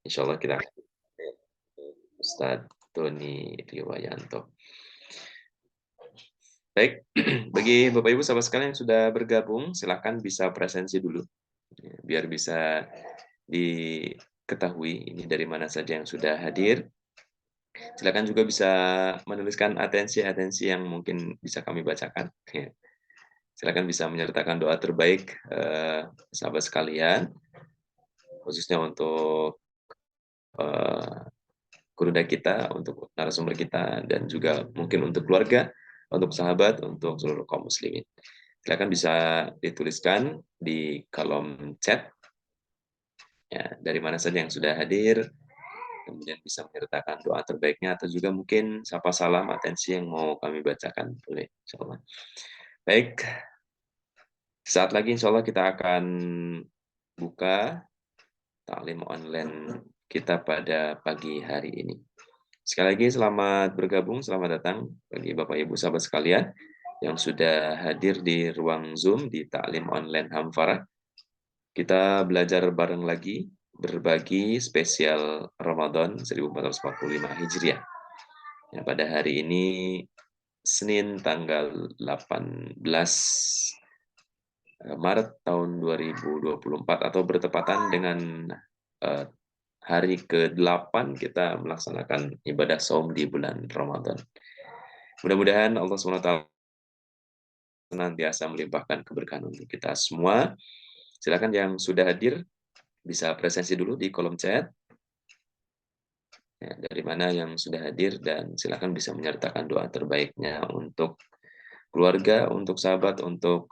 Insya Allah kita akan Ustadz Doni Riwayanto. Baik, bagi Bapak Ibu sahabat sekalian yang sudah bergabung, silakan bisa presensi dulu, ya, biar bisa diketahui ini dari mana saja yang sudah hadir. Silakan juga bisa menuliskan atensi-atensi yang mungkin bisa kami bacakan. Ya. Silakan bisa menyertakan doa terbaik sahabat sekalian, khususnya untuk eh, gurunda kita, untuk narasumber kita, dan juga mungkin untuk keluarga, untuk sahabat, untuk seluruh kaum muslimin. Silakan bisa dituliskan di kolom chat, ya, dari mana saja yang sudah hadir, kemudian bisa menyertakan doa terbaiknya, atau juga mungkin sapa salam atensi yang mau kami bacakan. Boleh, insya Allah. Baik, saat lagi insya Allah kita akan buka taklim online kita pada pagi hari ini. Sekali lagi selamat bergabung, selamat datang bagi Bapak Ibu sahabat sekalian yang sudah hadir di ruang Zoom di taklim online Hamfara. Kita belajar bareng lagi berbagi spesial Ramadan 1445 Hijriah. Ya, pada hari ini Senin tanggal 18 Maret tahun 2024 atau bertepatan dengan uh, hari ke-8 kita melaksanakan ibadah saum di bulan Ramadan. Mudah-mudahan Allah SWT senantiasa melimpahkan keberkahan untuk kita semua. Silakan yang sudah hadir bisa presensi dulu di kolom chat. Ya, dari mana yang sudah hadir dan silakan bisa menyertakan doa terbaiknya untuk keluarga, untuk sahabat, untuk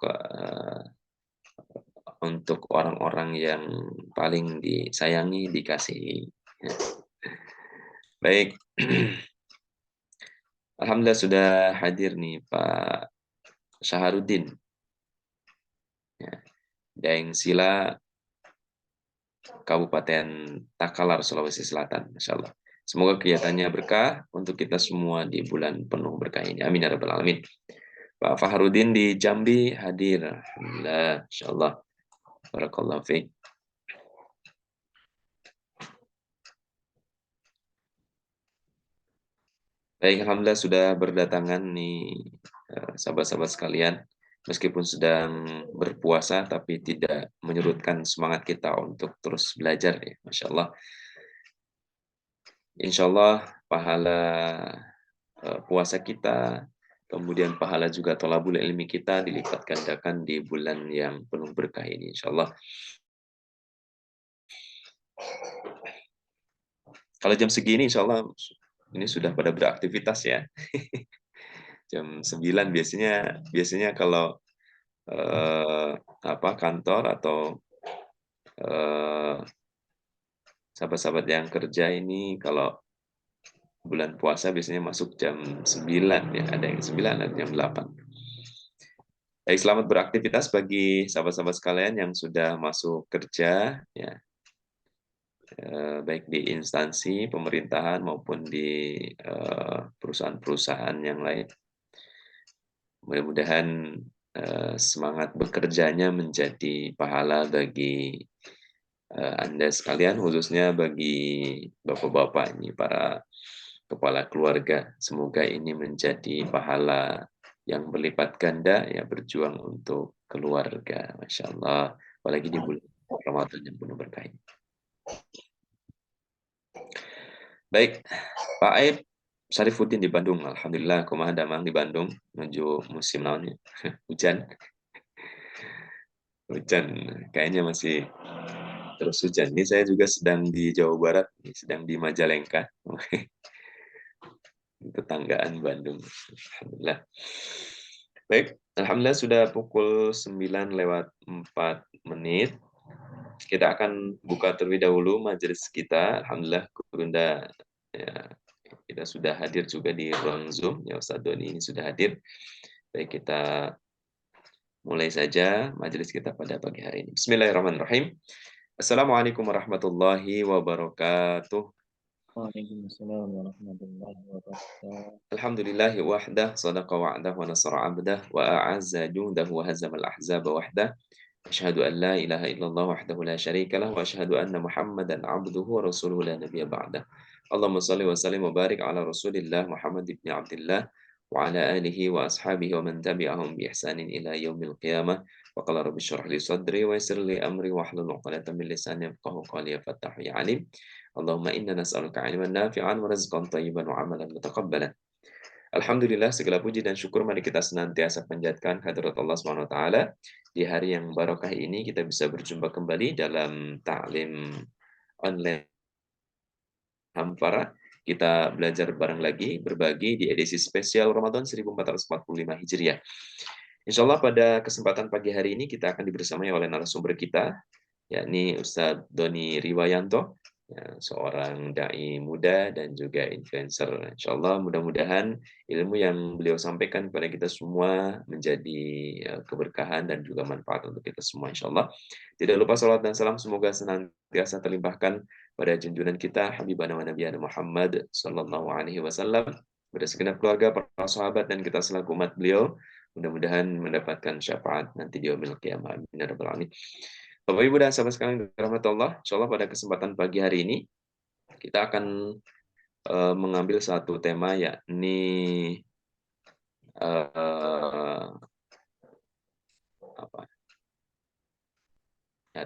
orang-orang yang paling disayangi, dikasihi. Ya. Baik, alhamdulillah sudah hadir nih Pak Syaharudin, ya, Daeng Sila, Kabupaten Takalar, Sulawesi Selatan, Masya Allah. Semoga kegiatannya berkah untuk kita semua di bulan penuh berkah ini. Amin ya rabbal alamin. Pak Fahrudin di Jambi hadir. Alhamdulillah, Masya Allah. Barakallahu fiik. Baik, alhamdulillah sudah berdatangan nih sahabat-sahabat sekalian. Meskipun sedang berpuasa, tapi tidak menyurutkan semangat kita untuk terus belajar. Ya. Masya Allah. Insya Allah pahala puasa kita, kemudian pahala juga thalabul ilmi kita dilipat gandakan di bulan yang penuh berkah ini. Insya Allah. Kalau jam segini, insya Allah ini sudah pada beraktivitas ya. Jam 9 biasanya kalau kantor atau eh, sahabat-sahabat yang kerja ini kalau bulan puasa biasanya masuk jam 9 ya, ada yang 9 ada yang jam 8. Baik, selamat beraktivitas bagi sahabat-sahabat sekalian yang sudah masuk kerja ya. Baik di instansi pemerintahan maupun di perusahaan-perusahaan yang lain. Mudah-mudahan semangat bekerjanya menjadi pahala bagi Anda sekalian, khususnya bagi bapak-bapak ini, para kepala keluarga. Semoga ini menjadi pahala yang berlipat ganda, ya berjuang untuk keluarga. Masya Allah. Apalagi di bulan Ramadan yang penuh berkah ini. Baik, Pak Aib Syarifuddin di Bandung. Alhamdulillah, kumaha damang di Bandung menuju musim naonnya. Hujan. Hujan kayaknya masih terus hujan. Ini saya juga sedang di Jawa Barat, sedang di Majalengka. Tetanggaan Bandung. Alhamdulillah. Baik, alhamdulillah sudah pukul 9:04. Kita akan buka terlebih dahulu majelis kita. Alhamdulillah Gurunda ya, kita sudah hadir juga di ruang Zoom. Ya Ustadz Doni ini sudah hadir. Baik, kita mulai saja majelis kita pada pagi hari ini. Bismillahirrahmanirrahim. Assalamualaikum warahmatullahi wabarakatuh. Waalaikumsalam warahmatullahi wabarakatuh. Alhamdulillahi wahdah, sadaqa wa'dah, wa nasara abdah, wa a'azza jundah, wa hazamal ahzaba wahdah. Asyhadu an la ilaha illallah wahdahu la syarika lah wa asyhadu anna Muhammadan abduhu wa rasuluhu la nabiyya ba'dah. Allahumma shalli wa sallim wa barik ala Rasulillah Muhammad ibn Abdullah wa ala alihi wa ashabihi wa man tabi'ahum bi ihsanin ila yaumil qiyamah. Wa qala rabbi shrah li sadri wa yassir li amri wa hlul 'uqdatam min lisani yafqahu qawli ya fattahu ya alim. Allahumma inna nas'aluka 'ilman nafi'an wa rizqan thayyiban wa 'amalan mutaqabbalan. Alhamdulillah segala puji dan syukur mari kita senantiasa panjatkan hadirat Allah Subhanahu wa taala. Di hari yang barokah ini kita bisa berjumpa kembali dalam taklim online Hamfara. Kita belajar bareng lagi, berbagi di edisi spesial Ramadan 1445 Hijriah. Insya Allah pada kesempatan pagi hari ini kita akan dibersamai oleh narasumber kita, yakni Ustadz Doni Riwayanto, ya, seorang dai muda dan juga influencer. Insya Allah mudah-mudahan ilmu yang beliau sampaikan kepada kita semua menjadi keberkahan dan juga manfaat untuk kita semua. Insya Allah. Tidak lupa salat dan salam semoga senantiasa terlimpahkan pada junjungan kita Habibana wa Nabiyana Muhammad Sallallahu Alaihi Wasallam, pada segenap keluarga, para sahabat dan kita selaku umat beliau. Mudah-mudahan mendapatkan syafaat nanti di yaumil qiyamah. Amin ya rabbal alamin. Bapak Ibu dan sahabat sekalian dirahmati Allah, insyaallah pada kesempatan pagi hari ini kita akan mengambil satu tema, yakni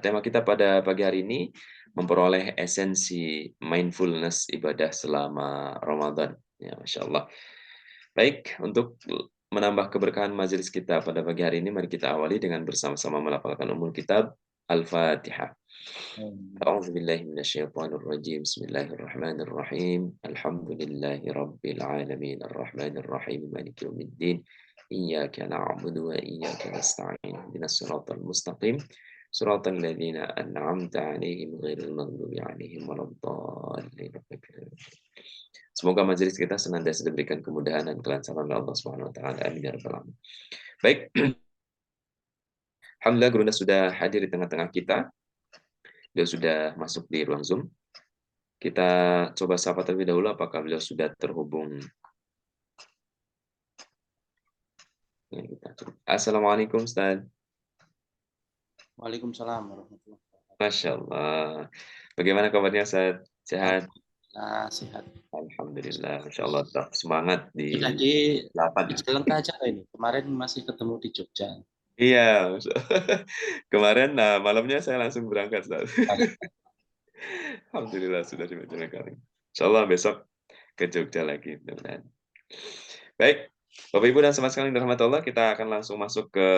tema kita pada pagi hari ini memperoleh esensi mindfulness ibadah selama Ramadan. Ya, Masya Allah. Baik, untuk menambah keberkahan majelis kita pada pagi hari ini, mari kita awali dengan bersama-sama melafalkan umul kitab Al-Fatihah. أعوذ بالله من الشيطان الرجيم بسم الله الرحمن الرحيم الحمد لله رب العالمين الرحمن الرحيم مالك يوم الدين إياك نعبد وإياك نستعين اهدنا الصراط المستقيم صراط الذين أنعمت عليهم غير المغضوب عليهم ولا الضالين. Semoga majelis kita senantiasa diberikan kemudahan dan kelancaran oleh Allah Subhanahu wa taala. Amin ya rabbal alamin. Baik. Alhamdulillah Gurunda sudah hadir di tengah-tengah kita. Beliau sudah masuk di ruang Zoom. Kita coba sapa terlebih dahulu apakah beliau sudah terhubung. Assalamualaikum Ustaz. Waalaikumsalam warahmatullahi wabarakatuh. Masya Allah. Bagaimana kabarnya Ustaz? Sehat? Nah, sehat. Alhamdulillah. Masya Allah. Tetap semangat di Sudah di 8. Cilengka aja ini. Kemarin masih ketemu di Jogja. Iya. Kemarin malamnya saya langsung berangkat Ustaz. Alhamdulillah sudah di Bojonegoro. Insyaallah besok ke Jogja lagi. Baik, Bapak Ibu dan sahabat sekalian dirahmati Allah, kita akan langsung masuk ke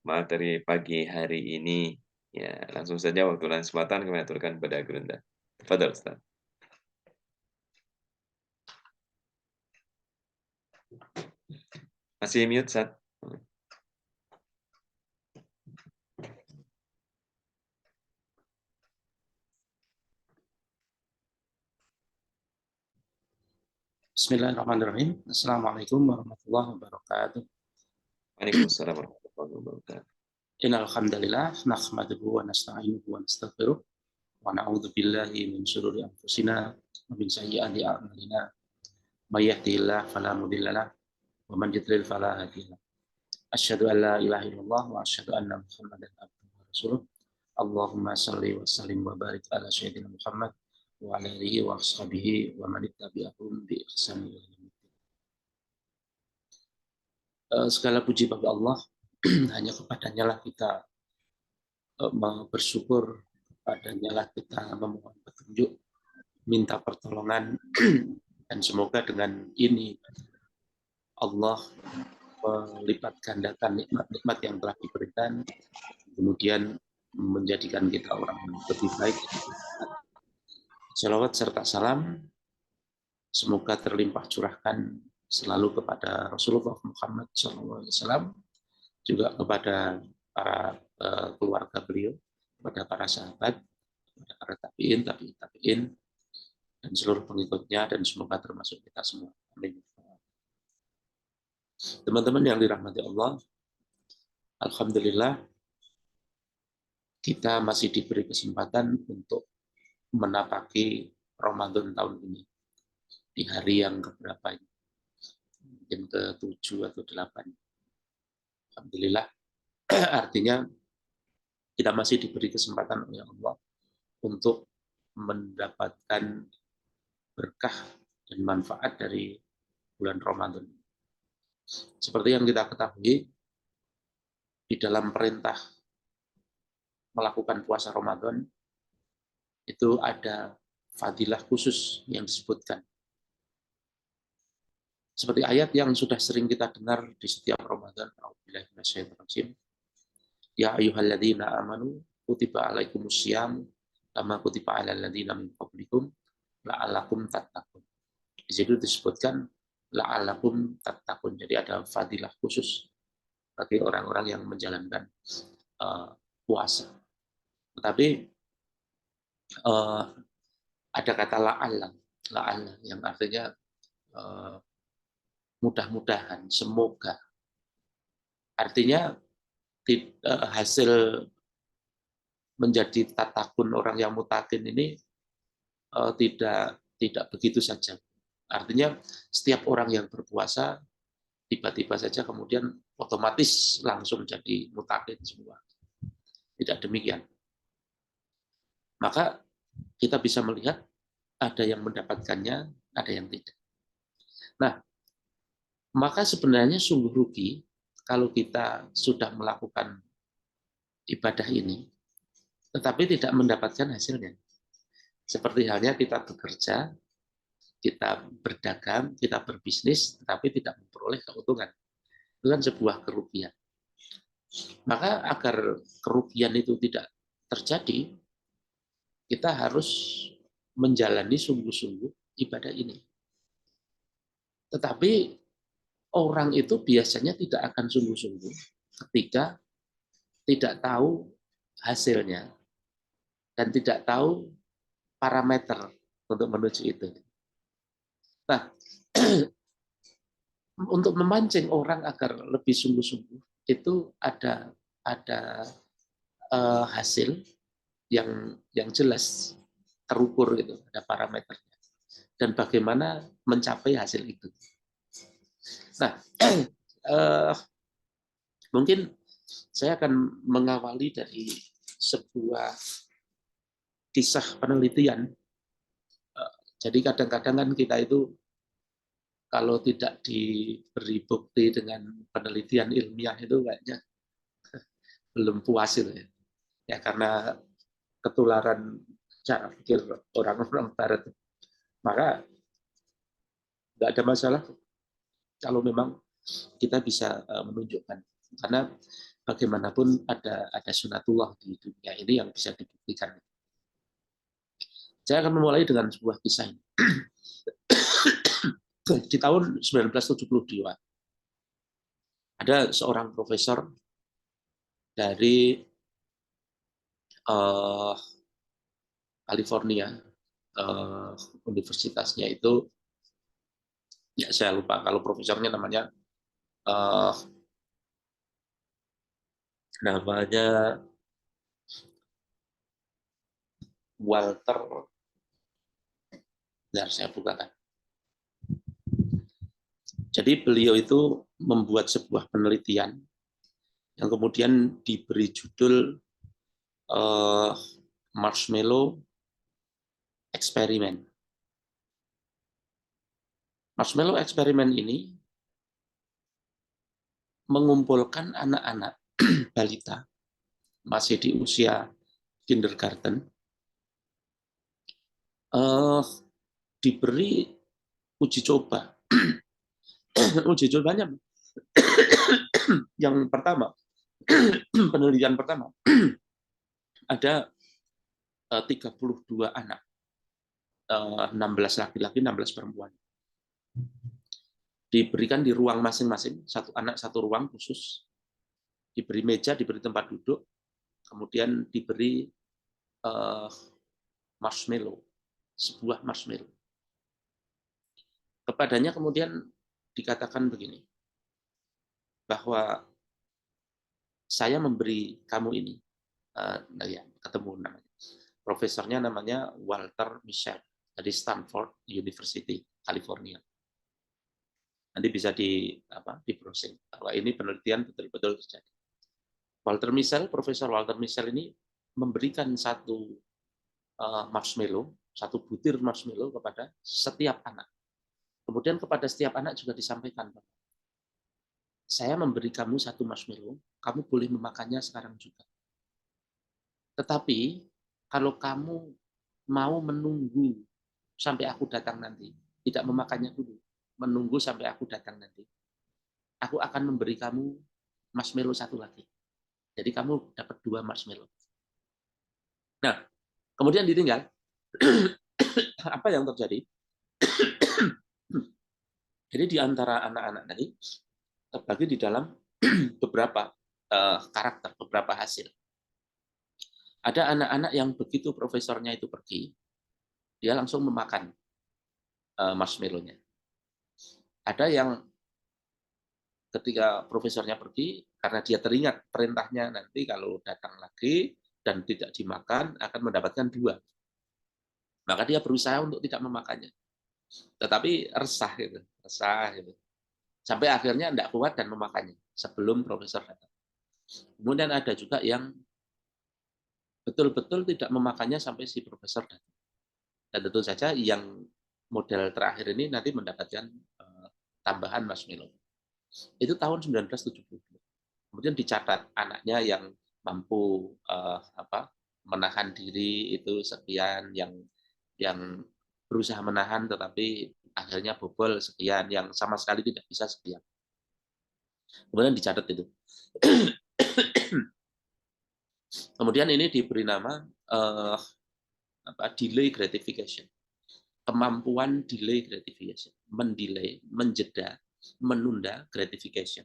materi pagi hari ini. Ya, langsung saja waktu dan kesempatan kami aturkan kepada Gurunda. Tafadhol Ustaz. Masih mute, Ustaz? Bismillahirrahmanirrahim. Assalamualaikum warahmatullahi wabarakatuh. Waalaikumsalam warahmatullahi wabarakatuh. Innal hamdalillah nahmaduhu wa nasta'inuhu wa nastaghfiruh wa na'udzu billahi min shururi anfusina wa min sayyiati a'malina. May yahdihillahu fala mudilla lahu wa man yudlil fala hadiya lahu. Asyhadu an la ilaha illallah wa asyhadu anna Muhammadan abduhu wa rasuluh. Allahumma shalli wa sallim wa barik ala sayyidina Muhammad wa ala alihi wa ashabihi wa man tabi'ahum bi ihsan ila yaumil din. Segala puji bagi Allah, hanya kepadanya lah kita bersyukur, kepadanya lah kita memohon petunjuk, minta pertolongan, dan semoga dengan ini Allah melipat gandakan nikmat-nikmat yang telah diberikan, kemudian menjadikan kita orang yang lebih baik. Salawat serta salam semoga terlimpah curahkan selalu kepada Rasulullah Muhammad SAW, juga kepada para keluarga beliau, kepada para sahabat, kepada para tabi'in, dan seluruh pengikutnya, dan semoga termasuk kita semua. Amin. Teman-teman yang dirahmati Allah, alhamdulillah kita masih diberi kesempatan untuk menapaki Ramadan tahun ini di hari yang keberapa ini, mungkin ke-7 atau 8. Alhamdulillah, artinya kita masih diberi kesempatan oleh Allah untuk mendapatkan berkah dan manfaat dari bulan Ramadan. Seperti yang kita ketahui, di dalam perintah melakukan puasa Ramadan, itu ada fadilah khusus yang disebutkan. Seperti ayat yang sudah sering kita dengar di setiap Ramadan, A'udzubillahi minasyaitonirrajim. Ya ayyuhalladzina amanu kutiba alaikumussyam kama kutiba alal ladzina min qablikum la'allakum tattaqun. Di situ disebutkan la'allakum tattaqun. Jadi ada fadilah khusus bagi orang-orang yang menjalankan puasa. Tetapi ada kata la'alla yang artinya mudah-mudahan, semoga. Artinya hasil menjadi tatakun orang yang mutakin ini tidak begitu saja. Artinya setiap orang yang berpuasa tiba-tiba saja kemudian otomatis langsung jadi mutakin semua. Tidak demikian. Maka kita bisa melihat ada yang mendapatkannya, ada yang tidak. Nah, maka sebenarnya sungguh rugi kalau kita sudah melakukan ibadah ini, tetapi tidak mendapatkan hasilnya. Seperti halnya kita bekerja, kita berdagang, kita berbisnis, tetapi tidak memperoleh keuntungan. Itu kan sebuah kerugian. Maka agar kerugian itu tidak terjadi, kita harus menjalani sungguh-sungguh ibadah ini. Tetapi orang itu biasanya tidak akan sungguh-sungguh ketika tidak tahu hasilnya dan tidak tahu parameter untuk menuju itu. Nah, untuk memancing orang agar lebih sungguh-sungguh itu ada hasil yang jelas terukur gitu, ada parameternya dan bagaimana mencapai hasil itu. Nah, mungkin saya akan mengawali dari sebuah kisah penelitian. Jadi kadang-kadang kan kita itu kalau tidak diberi bukti dengan penelitian ilmiah itu kayaknya belum puas itu ya. Ya karena ketularan cara pikir orang-orang barat. Maka nggak ada masalah kalau memang kita bisa menunjukkan. Karena bagaimanapun ada sunatullah di dunia ini yang bisa dibuktikan. Saya akan memulai dengan sebuah kisah ini. Di tahun 1972, ada seorang profesor dari California, universitasnya itu, ya saya lupa kalau profesornya namanya Walter. Biar saya bukakan. Jadi beliau itu membuat sebuah penelitian yang kemudian diberi judul Marshmallow Experiment. Marshmallow Experiment ini mengumpulkan anak-anak balita masih di usia kindergarten, diberi uji coba. Uji cobanya yang pertama, penelitian pertama, ada 32 anak, 16 laki-laki, 16 perempuan. Diberikan di ruang masing-masing, satu anak satu ruang khusus, diberi meja, diberi tempat duduk, kemudian diberi marshmallow, sebuah marshmallow. Kepadanya kemudian dikatakan begini, bahwa saya memberi kamu ini, ya, ketemu namanya. Profesornya namanya Walter Mischel dari Stanford University, California. Nanti bisa di browsing bahwa ini penelitian betul-betul terjadi. Profesor Walter Mischel ini memberikan satu marshmallow, satu butir marshmallow kepada setiap anak. Kemudian kepada setiap anak juga disampaikan, saya memberi kamu satu marshmallow, kamu boleh memakannya sekarang juga. Tetapi kalau kamu mau menunggu sampai aku datang nanti, tidak memakannya dulu, menunggu sampai aku datang nanti, aku akan memberi kamu marshmallow satu lagi. Jadi kamu dapat 2 marshmallow. Nah, kemudian ditinggal. Apa yang terjadi? Jadi di antara anak-anak tadi terbagi di dalam beberapa karakter, beberapa hasil. Ada anak-anak yang begitu profesornya itu pergi, dia langsung memakan marshmallow-nya. Ada yang ketika profesornya pergi, karena dia teringat perintahnya nanti kalau datang lagi dan tidak dimakan akan mendapatkan 2. Maka dia berusaha untuk tidak memakannya. Tetapi resah gitu. Sampai akhirnya tidak kuat dan memakannya sebelum profesor datang. Kemudian ada juga yang betul-betul tidak memakannya sampai si profesor datang. Dan tentu saja yang model terakhir ini nanti mendapatkan tambahan marshmallow. Itu tahun 1972. Kemudian dicatat anaknya yang mampu menahan diri itu sekian, yang berusaha menahan tetapi akhirnya bobol sekian, yang sama sekali tidak bisa sekian. Kemudian dicatat itu. Kemudian ini diberi nama delay gratification. Kemampuan delay gratification, mendelay, menjeda, menunda gratification,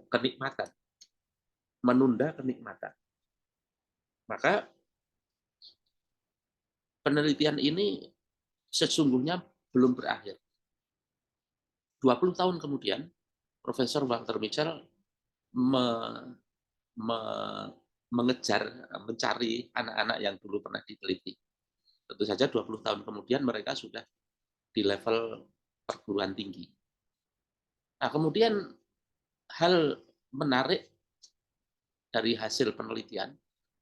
kenikmatan, menunda kenikmatan. Maka penelitian ini sesungguhnya belum berakhir. 20 tahun kemudian, Profesor Walter Mischel mencari anak-anak yang dulu pernah diteliti. Tentu saja 20 tahun kemudian mereka sudah di level perguruan tinggi. Nah, kemudian hal menarik dari hasil penelitian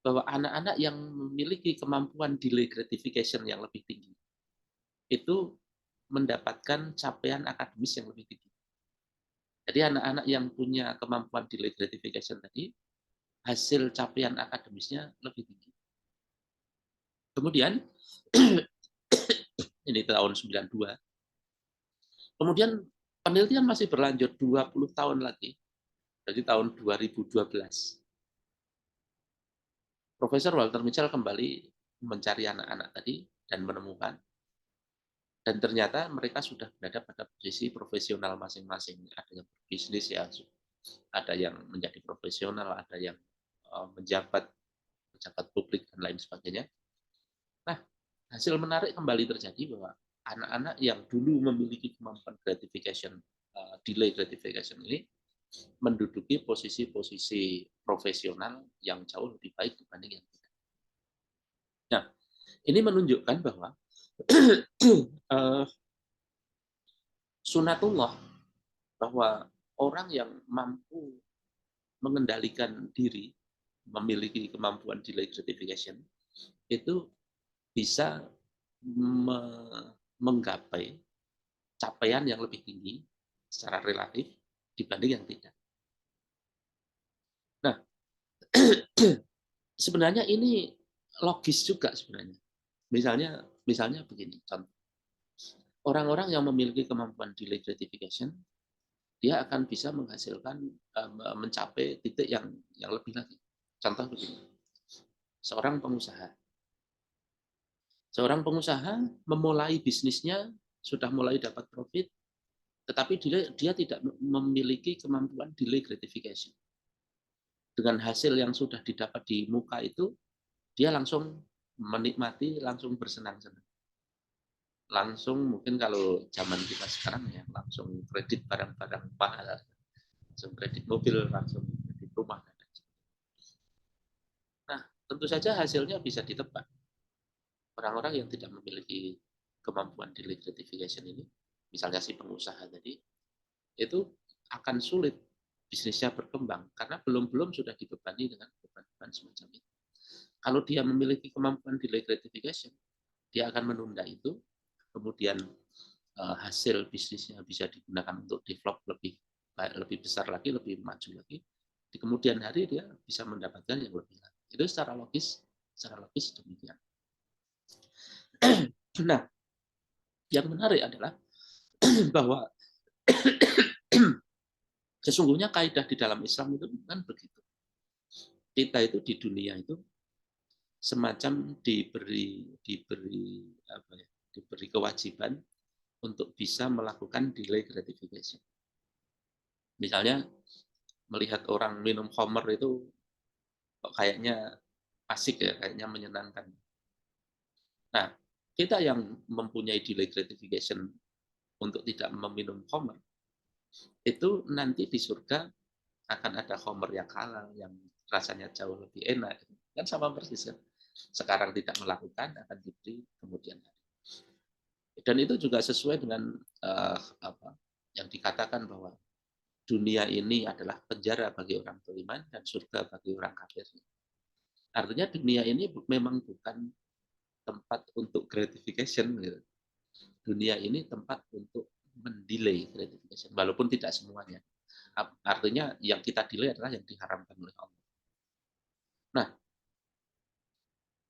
bahwa anak-anak yang memiliki kemampuan delay gratification yang lebih tinggi itu mendapatkan capaian akademis yang lebih tinggi. Jadi anak-anak yang punya kemampuan delay gratification tadi, hasil capaian akademisnya lebih tinggi. Kemudian ini tahun 92. Kemudian penelitian masih berlanjut 20 tahun lagi. Jadi tahun 2012. Profesor Walter Mischel kembali mencari anak-anak tadi dan menemukan. Dan ternyata mereka sudah berada pada posisi profesional masing-masing. Ada yang berbisnis, ya, ada yang menjadi profesional, ada yang menjabat publik, dan lain sebagainya. Nah, hasil menarik kembali terjadi bahwa anak-anak yang dulu memiliki kemampuan gratification, delay gratification ini, menduduki posisi-posisi profesional yang jauh lebih baik dibanding yang tidak. Nah, ini menunjukkan bahwa sunatullah, bahwa orang yang mampu mengendalikan diri, memiliki kemampuan delay gratification, itu bisa menggapai capaian yang lebih tinggi secara relatif dibanding yang tidak. Nah, sebenarnya ini logis juga sebenarnya. Misalnya begini, contoh. Orang-orang yang memiliki kemampuan delay gratification, dia akan bisa menghasilkan, mencapai titik yang lebih lagi. Contoh begini, seorang pengusaha memulai bisnisnya, sudah mulai dapat profit, tetapi dia tidak memiliki kemampuan delay gratification. Dengan hasil yang sudah didapat di muka itu, dia langsung menikmati, langsung bersenang-senang. Langsung, mungkin kalau zaman kita sekarang ya, langsung kredit barang-barang mahal, langsung kredit mobil, langsung kredit rumah. Nah, tentu saja hasilnya bisa ditebak. Orang-orang yang tidak memiliki kemampuan delay gratification ini, misalnya si pengusaha tadi, itu akan sulit bisnisnya berkembang karena belum sudah dibebani dengan beban-beban semacam itu. Kalau dia memiliki kemampuan delay gratification, dia akan menunda itu, kemudian hasil bisnisnya bisa digunakan untuk develop lebih besar lagi, lebih maju lagi. Di kemudian hari dia bisa mendapatkan yang lebih lagi. Itu secara logis demikian. Nah, yang menarik adalah bahwa sesungguhnya kaidah di dalam Islam itu kan begitu. Kita itu di dunia itu semacam diberi kewajiban untuk bisa melakukan delay gratification. Misalnya melihat orang minum khamr itu kok kayaknya asik ya, kayaknya menyenangkan. Nah, kita yang mempunyai delay gratification untuk tidak meminum khamr, itu nanti di surga akan ada khamr yang halal, yang rasanya jauh lebih enak. Kan sama persis kan. Sekarang tidak melakukan, akan diberi kemudian hari. Dan itu juga sesuai dengan yang dikatakan bahwa dunia ini adalah penjara bagi orang beriman dan surga bagi orang kafir. Artinya dunia ini memang bukan tempat untuk gratification. Gitu. Dunia ini tempat untuk mendelay gratification, walaupun tidak semuanya. Artinya yang kita delay adalah yang diharamkan oleh Allah. Nah,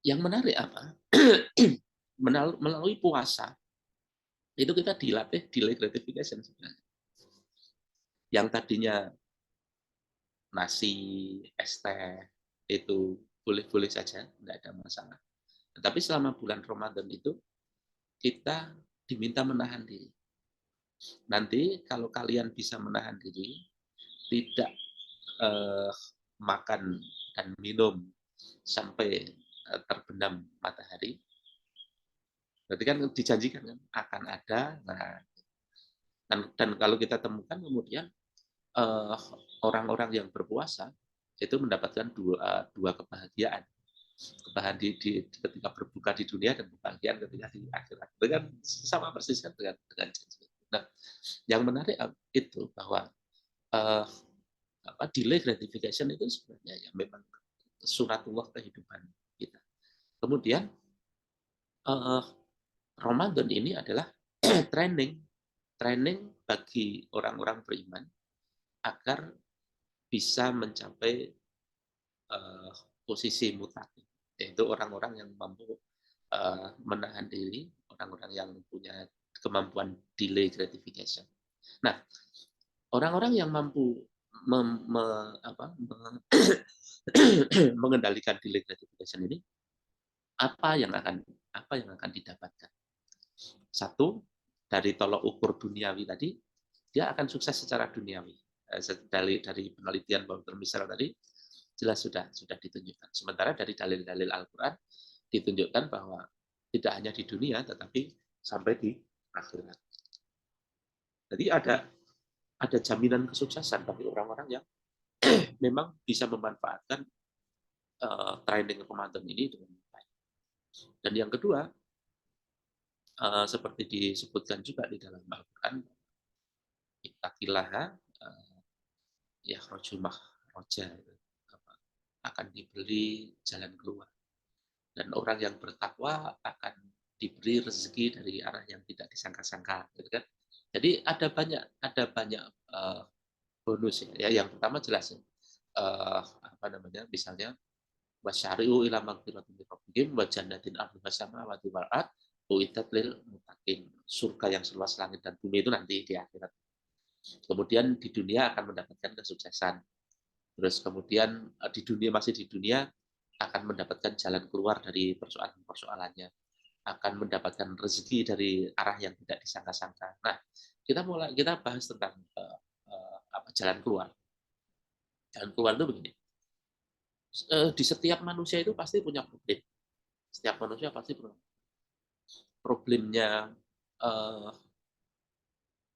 yang menarik apa? Melalui puasa, itu kita dilatih delay gratification sebenarnya. Yang tadinya nasi, es teh, itu boleh-boleh saja, tidak ada masalah. Tetapi selama bulan Ramadan itu, kita diminta menahan diri. Nanti kalau kalian bisa menahan diri, tidak makan dan minum sampai terbenam matahari, berarti kan dijanjikan kan akan ada. Nah, dan kalau kita temukan kemudian orang-orang yang berpuasa itu mendapatkan dua kebahagiaan ketika berbuka di dunia dan kebahagiaan ketika di akhirat. Dengan sama persis kan dengan janji. Nah, yang menarik itu bahwa delay gratification itu sebenarnya ya memang sunatullah kehidupan kita. Kemudian Ramadan ini adalah training bagi orang-orang beriman agar bisa mencapai posisi mutaqin, yaitu orang-orang yang mampu menahan diri, orang-orang yang punya kemampuan delay gratification. Nah, orang-orang yang mampu mengendalikan delay gratification ini, apa yang akan didapatkan? Satu, dari tolok ukur duniawi tadi, dia akan sukses secara duniawi. Dari penelitian Bauter Misal tadi, jelas sudah ditunjukkan. Sementara dari dalil-dalil Al-Quran ditunjukkan bahwa tidak hanya di dunia, tetapi sampai di akhirat. Jadi ada jaminan kesuksesan bagi orang-orang yang memang bisa memanfaatkan training Ramadan ini dengan baik. Dan yang kedua, seperti disebutkan juga di dalam Al-Quran, ittaqillaha yakhrujul makhraja, akan diberi jalan keluar. Dan orang yang bertakwa akan diberi rezeki dari arah yang tidak disangka-sangka, gitu kan? Jadi ada banyak bonus ya. Yang pertama jelas ya, misalnya wasyari'u ila magfiratin min rabbihim wa jannatin arduha samawati wal ard uiddat lil muttaqin. Surga yang seluas langit dan bumi itu nanti di akhirat. Kemudian di dunia akan mendapatkan kesuksesan. Terus kemudian masih di dunia akan mendapatkan jalan keluar dari persoalan-persoalannya, akan mendapatkan rezeki dari arah yang tidak disangka-sangka. Nah, kita bahas tentang jalan keluar. Jalan keluar itu begini. Di setiap manusia itu pasti punya problem. Setiap manusia pasti punya problemnya.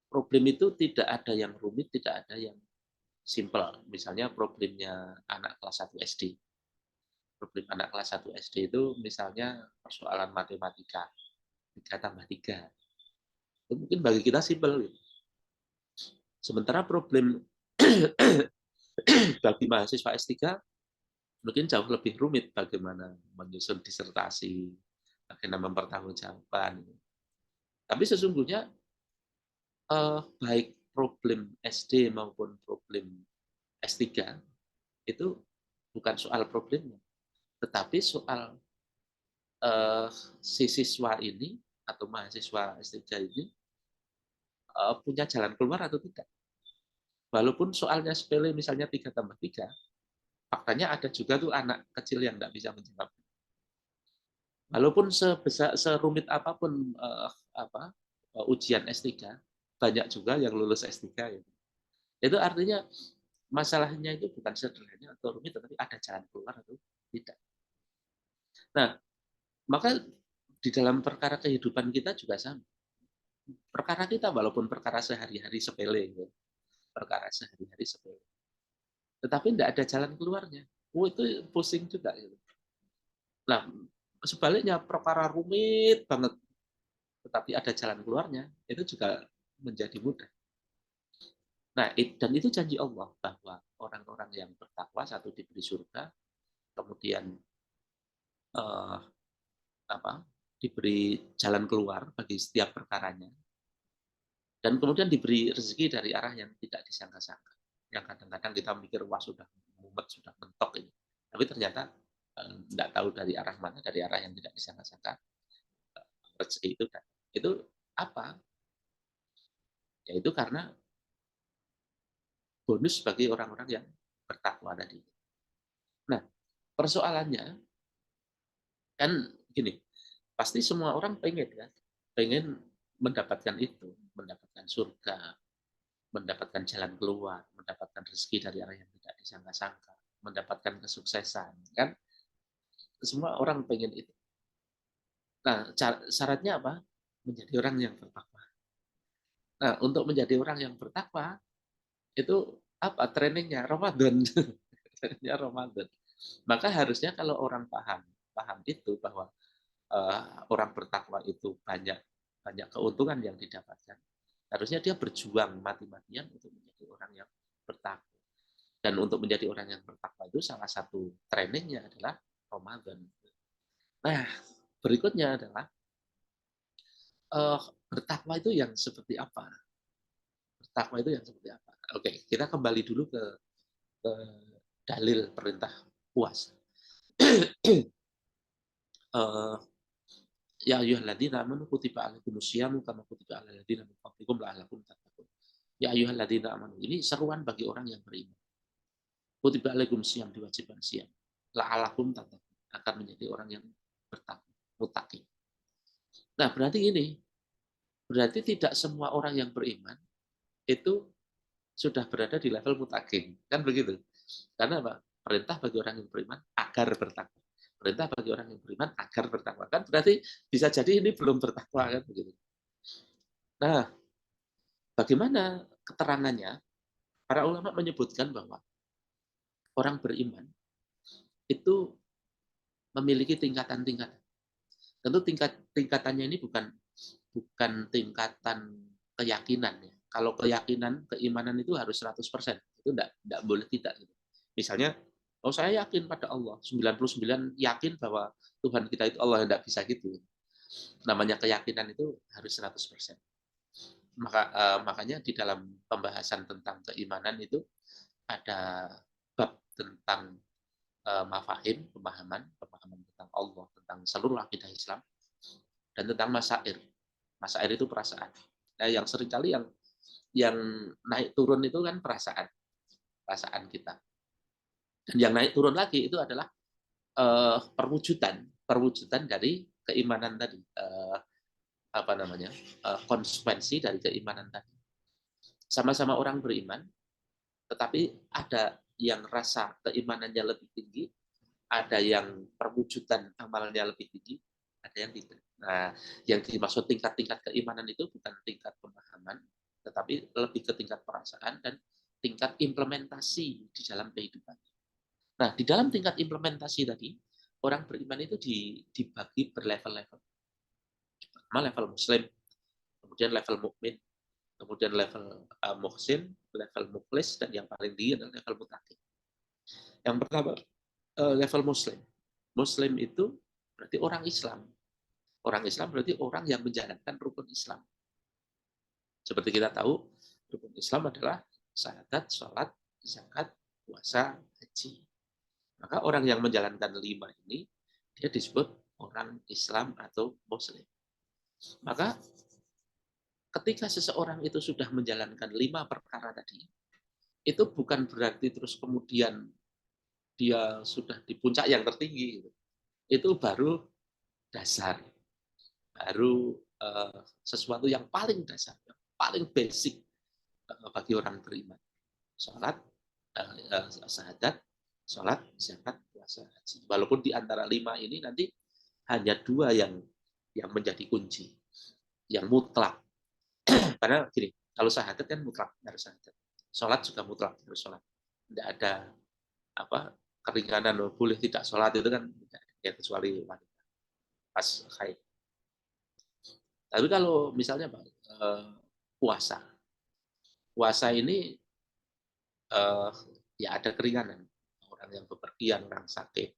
Problem itu tidak ada yang rumit, tidak ada yang simple. Misalnya problemnya anak kelas 1 SD. Problem anak kelas 1 SD itu misalnya persoalan matematika. 3 tambah 3. Itu mungkin bagi kita simpel. Sementara problem Bagi mahasiswa S3 mungkin jauh lebih rumit bagaimana menyusun disertasi, bagaimana mempertanggungjawabkan. Tapi sesungguhnya baik problem SD maupun problem S3 itu bukan soal problemnya, tetapi soal si siswa ini atau mahasiswa S3 ini punya jalan keluar atau tidak. Walaupun soalnya sepele, misalnya 3 tambah 3, faktanya ada juga tuh anak kecil yang nggak bisa menjawab. Walaupun serumit apapun ujian S3, banyak juga yang lulus S3. Ya. Itu artinya masalahnya itu bukan sederhana atau rumit, tetapi ada jalan keluar atau tidak. Nah, maka di dalam perkara kehidupan kita juga sama. Perkara kita walaupun perkara sehari-hari sepele, ya. Perkara sehari-hari sepele. Tetapi tidak ada jalan keluarnya. Itu pusing juga. Gitu. Nah, sebaliknya perkara rumit banget, tetapi ada jalan keluarnya, itu juga menjadi mudah. Nah, dan itu janji Allah bahwa orang-orang yang bertakwa satu diberi surga, kemudian diberi jalan keluar bagi setiap perkaranya, dan kemudian diberi rezeki dari arah yang tidak disangka-sangka. Yang kadang-kadang kita mikir, wah sudah mumet, sudah mentok ini. Tapi ternyata tidak tahu dari arah mana, dari arah yang tidak disangka-sangka. Rezeki itu apa? Yaitu karena bonus bagi orang-orang yang bertakwa tadi. Nah, persoalannya kan gini, pasti semua orang pengen mendapatkan itu, mendapatkan surga, mendapatkan jalan keluar, mendapatkan rezeki dari arah yang tidak disangka-sangka, mendapatkan kesuksesan, kan? Semua orang pengen itu. Nah, syaratnya apa? Menjadi orang yang bertakwa. Nah, untuk menjadi orang yang bertakwa, itu apa? Trainingnya Ramadan. Trainingnya Ramadan. Maka harusnya kalau orang paham itu bahwa orang bertakwa itu banyak keuntungan yang didapatkan. Harusnya dia berjuang mati-matian untuk menjadi orang yang bertakwa. Dan untuk menjadi orang yang bertakwa itu salah satu trainingnya adalah Ramadan. Nah, berikutnya adalah bertakwa itu yang seperti apa? Bertakwa itu yang seperti apa? Oke, kita kembali dulu ke dalil perintah puasa. Ya ayyuhalladzina amanu kutiba alaikumusyamu kama kutiba alal ladzina min qablikum la'allakum tattaqun. Ya ayyuhalladzina amanu. Ini seruan bagi orang yang beriman. Kutiba alaikumusyamu, diwajibkan siam. La'allakum tattaqun. Akan menjadi orang yang bertakwa, muttaqin. Nah, berarti ini berarti tidak semua orang yang beriman itu sudah berada di level muttaqin. Kan begitu? Karena apa? Perintah bagi orang yang beriman agar bertakwa. Perintah bagi orang yang beriman agar bertakwa. Kan berarti bisa jadi ini belum bertakwa kan begitu. Nah, bagaimana keterangannya? Para ulama menyebutkan bahwa orang beriman itu memiliki tingkatan-tingkatan. Tentu tingkatannya ini bukan tingkatan keyakinan ya. Kalau keyakinan, keimanan itu harus 100%. Itu enggak boleh tidak gitu. Misalnya, saya yakin pada Allah, 99 yakin bahwa Tuhan kita itu Allah, enggak bisa gitu. Namanya keyakinan itu harus 100%. Makanya di dalam pembahasan tentang keimanan itu ada bab tentang mafahim, pemahaman tentang Allah, tentang seluruh akidah Islam, dan tentang masair. Masair itu perasaan. Nah, yang seringkali yang naik turun itu kan perasaan kita. Dan yang naik turun lagi itu adalah perwujudan dari keimanan tadi, konsekuensi dari keimanan tadi. Sama-sama orang beriman, tetapi ada yang rasa keimanannya lebih tinggi, ada yang perwujudan amalnya lebih tinggi, ada yang tidak. Nah, yang dimaksud tingkat-tingkat keimanan itu bukan tingkat pemahaman, tetapi lebih ke tingkat perasaan dan tingkat implementasi di dalam kehidupan. Nah, di dalam tingkat implementasi tadi, orang beriman itu dibagi berlevel-level. Pertama level muslim, kemudian level mukmin, kemudian level muhsin, level mukhlis, dan yang paling tinggi adalah level mutakin. Yang pertama, level muslim. Muslim itu berarti orang Islam. Orang Islam berarti orang yang menjalankan rukun Islam. Seperti kita tahu, rukun Islam adalah syahadat, sholat, zakat, puasa, haji. Maka orang yang menjalankan 5 ini, dia disebut orang Islam atau Muslim. Maka ketika seseorang itu sudah menjalankan 5 perkara tadi, itu bukan berarti terus kemudian dia sudah di puncak yang tertinggi. Itu baru dasar, baru sesuatu yang paling dasar, yang paling basic bagi orang beriman. Sholat, syahadat, sholat, zakat, puasa, haji. Walaupun di antara 5 ini nanti hanya 2 yang menjadi kunci, yang mutlak. Karena gini, kalau syahadat kan mutlak harus syahadat. Sholat juga mutlak harus sholat. Tidak ada keringanan, boleh tidak sholat, itu kan ya kecuali wanita pas haid. Tapi kalau misalnya puasa ini ya ada keringanan, orang yang bepergian, orang sakit,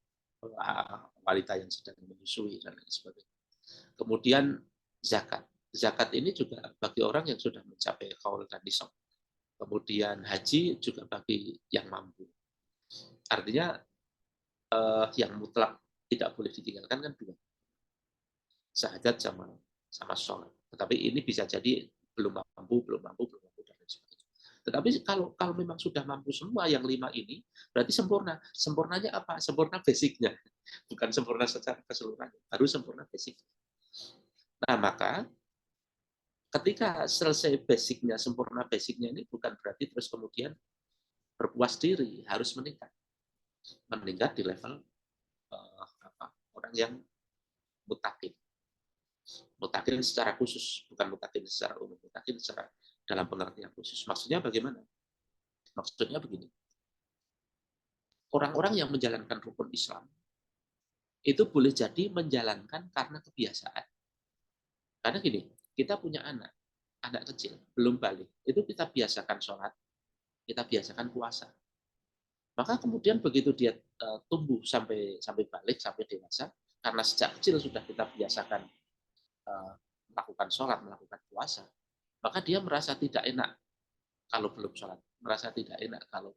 wanita yang sedang menyusui dan lain sebagainya. Kemudian zakat ini juga bagi orang yang sudah mencapai qaul dan nisab. Kemudian haji juga bagi yang mampu. Artinya yang mutlak tidak boleh ditinggalkan kan 2, syahadat sama sholat. Tetapi ini bisa jadi belum mampu dan lain sebagainya. Tetapi kalau memang sudah mampu semua yang 5 ini, berarti sempurna. Sempurnanya apa? Sempurna basicnya, bukan sempurna secara keseluruhan. Baru sempurna basic. Nah, maka ketika selesai basicnya, sempurna basicnya ini bukan berarti terus kemudian berpuas diri, harus meningkat di level orang yang mutakin. Mutakin secara khusus, bukan mutakin secara umum, mutakin secara dalam pengertian khusus. Maksudnya bagaimana? Maksudnya begini. Orang-orang yang menjalankan rukun Islam itu boleh jadi menjalankan karena kebiasaan. Karena gini, kita punya anak kecil, belum balik, itu kita biasakan sholat, kita biasakan puasa. Maka kemudian begitu dia tumbuh sampai balik, sampai dewasa, karena sejak kecil sudah kita biasakan melakukan sholat, melakukan puasa, maka dia merasa tidak enak kalau belum sholat, merasa tidak enak kalau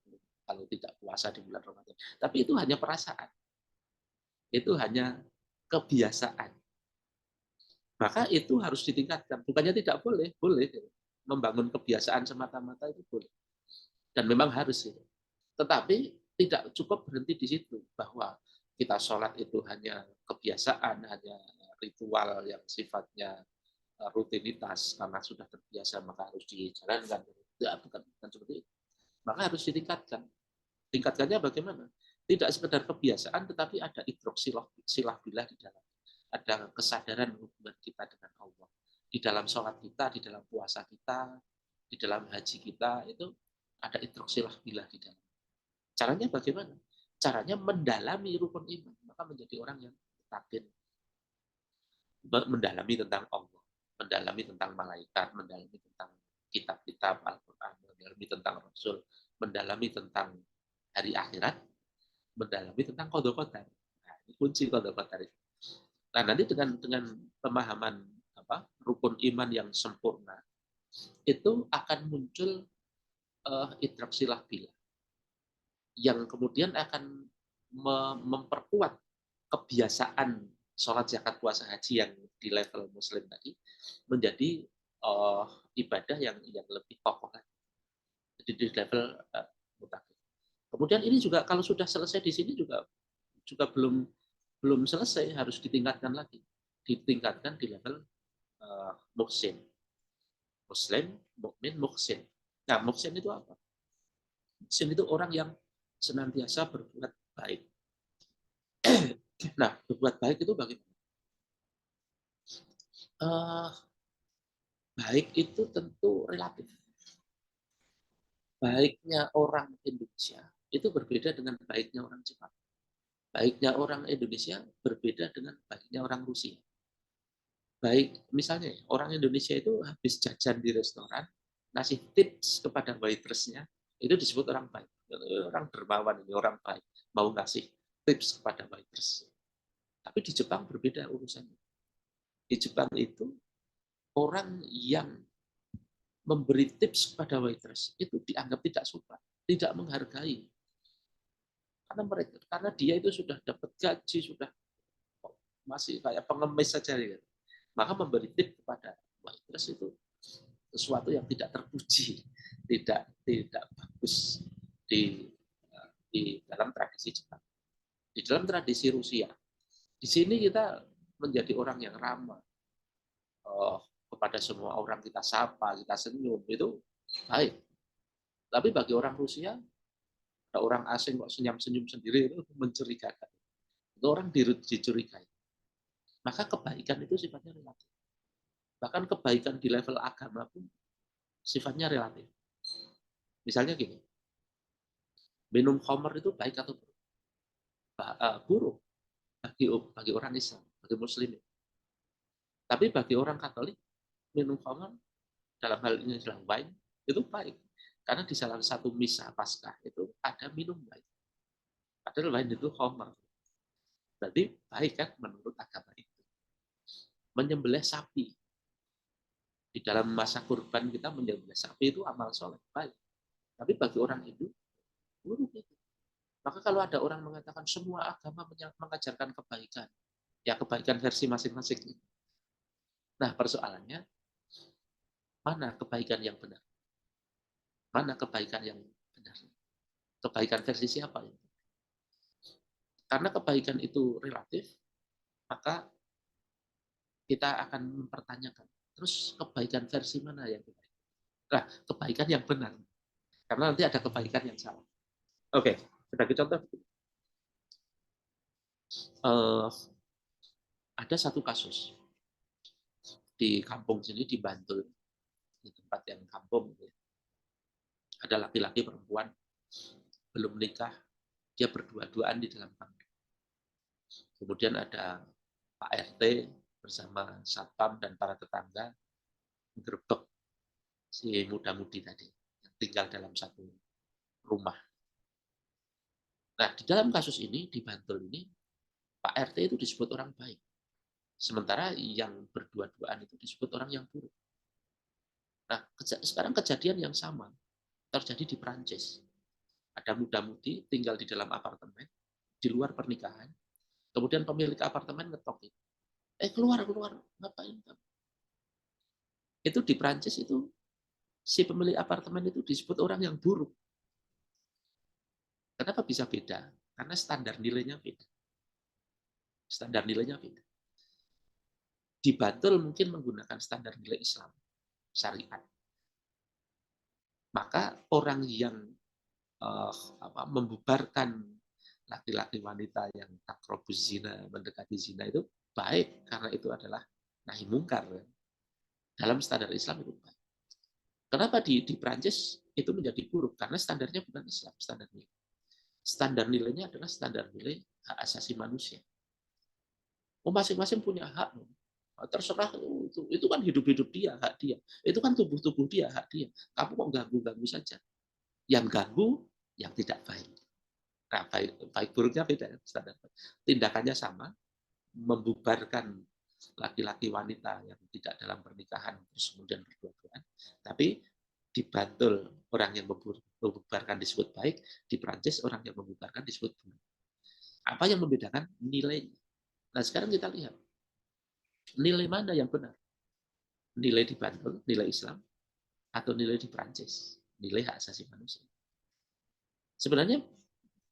tidak puasa di bulan Ramadan. Tapi itu hanya perasaan, itu hanya kebiasaan. Maka itu harus ditingkatkan. Bukannya tidak boleh, boleh membangun kebiasaan semata-mata itu boleh, dan memang harus itu. Tetapi tidak cukup berhenti di situ, bahwa kita sholat itu hanya kebiasaan, hanya ritual yang sifatnya rutinitas, karena sudah terbiasa maka harus dijalankan. Ya, bukan seperti itu. Maka harus ditingkatkan. Tingkatkannya bagaimana? Tidak sekedar kebiasaan, tetapi ada idrok silah billah di dalam. Ada kesadaran hubungan kita dengan Allah. Di dalam sholat kita, di dalam puasa kita, di dalam haji kita, itu ada idrok silah billah di dalam. Caranya bagaimana? Caranya mendalami rukun iman, maka menjadi orang yang takin, mendalami tentang Allah, mendalami tentang malaikat, mendalami tentang kitab-kitab Al-Quran, mendalami tentang Rasul, mendalami tentang hari akhirat, mendalami tentang qada qadar. Nah, ini kunci qada qadar. Nah, nanti dengan pemahaman rukun iman yang sempurna, itu akan muncul idrak silah billah, yang kemudian akan memperkuat kebiasaan sholat, zakat, puasa, haji yang di level muslim tadi menjadi ibadah yang lebih kokoh lagi. Jadi di level mutakin. Kemudian ini juga kalau sudah selesai di sini juga belum selesai, harus ditingkatkan lagi. Ditingkatkan di level muhsin. Muslim, mukmin, muhsin. Nah, muhsin itu apa? Muhsin itu orang yang senantiasa berbuat baik. Nah, berbuat baik itu bagaimana? Baik itu tentu relatif. Baiknya orang Indonesia itu berbeda dengan baiknya orang Jepang. Baiknya orang Indonesia berbeda dengan baiknya orang Rusia. Baik, misalnya orang Indonesia itu habis jajan di restoran, ngasih tips kepada waitressnya, itu disebut orang baik. Orang dermawan ini, orang baik. Mau ngasih tips kepada waitress. Tapi di Jepang berbeda urusannya. Di Jepang itu, orang yang memberi tips kepada waitress itu dianggap tidak sopan, tidak menghargai. Karena dia itu sudah dapat gaji, sudah masih kayak pengemis saja. Ya. Maka memberi tips kepada waitress itu sesuatu yang tidak terpuji, tidak bagus di dalam tradisi Jepang. Di dalam tradisi Rusia, di sini kita menjadi orang yang ramah, kepada semua orang kita sapa, kita senyum, itu baik. Tapi bagi orang Rusia, ada orang asing kok senyum-senyum sendiri, itu mencurigakan. Itu orang dicurigai. Maka kebaikan itu sifatnya relatif. Bahkan kebaikan di level agama pun sifatnya relatif. Misalnya gini, minum khamr itu baik atau buruk? Buruk bagi orang Islam, bagi Muslim. Tapi bagi orang Katolik, minum khamr dalam hal ini adalah wine itu baik. Karena di salah satu misa Paskah itu ada minum wine. Padahal wine itu khamr. Berarti baik kan menurut agama itu. Menyembelih sapi. Di dalam masa kurban kita menyembelih sapi itu amal soleh, baik. Tapi bagi orang Hindu, buruk itu. Maka kalau ada orang mengatakan semua agama mengajarkan kebaikan, ya kebaikan versi masing-masing. Nah persoalannya, mana kebaikan yang benar? Mana kebaikan yang benar? Kebaikan versi siapa? Karena kebaikan itu relatif, maka kita akan mempertanyakan, terus kebaikan versi mana yang benar? Nah, kebaikan yang benar. Karena nanti ada kebaikan yang salah. Oke, sebagai contoh, ada satu kasus di kampung sini, di Bantul, di tempat yang kampung, ada laki-laki perempuan belum menikah, dia berdua-duaan di dalam kamar. Kemudian ada Pak RT bersama satpam dan para tetangga menggerebek si muda-mudi tadi yang tinggal dalam satu rumah. Nah, di dalam kasus ini di Bantul ini Pak RT itu disebut orang baik. Sementara yang berdua-duaan itu disebut orang yang buruk. Nah, sekarang kejadian yang sama terjadi di Perancis. Ada muda-mudi tinggal di dalam apartemen, di luar pernikahan. Kemudian pemilik apartemen ngetok. Keluar, ngapain kamu? Itu di Perancis itu, si pemilik apartemen itu disebut orang yang buruk. Kenapa bisa beda? Karena standar nilainya beda. Standar nilainya beda. Di Bantul mungkin menggunakan standar nilai Islam, syariat. Maka orang yang membubarkan laki-laki wanita yang takrobus zina, mendekati zina itu baik, karena itu adalah nahi mungkar. Dalam standar Islam itu baik. Kenapa di Prancis itu menjadi buruk? Karena standarnya bukan Islam, standar nilai. Standar nilainya adalah standar nilai hak asasi manusia. Masing-masing punya hak. Terserah, itu kan hidup-hidup dia, hak dia. Itu kan tubuh-tubuh dia, hak dia. Kamu kok ganggu-ganggu saja. Yang ganggu, yang tidak baik. Nah, baik buruknya beda. Standar. Tindakannya sama, membubarkan laki-laki wanita yang tidak dalam pernikahan, terus kemudian berdua-duaan. Tapi di Bantul, orang yang membubarkan disebut baik, di Prancis orang yang membubarkan disebut buruk. Apa yang membedakan? Nilainya. Nah, sekarang kita lihat. Nilai mana yang benar? Nilai di Bantul, nilai Islam, atau nilai di Prancis? Nilai hak asasi manusia. Sebenarnya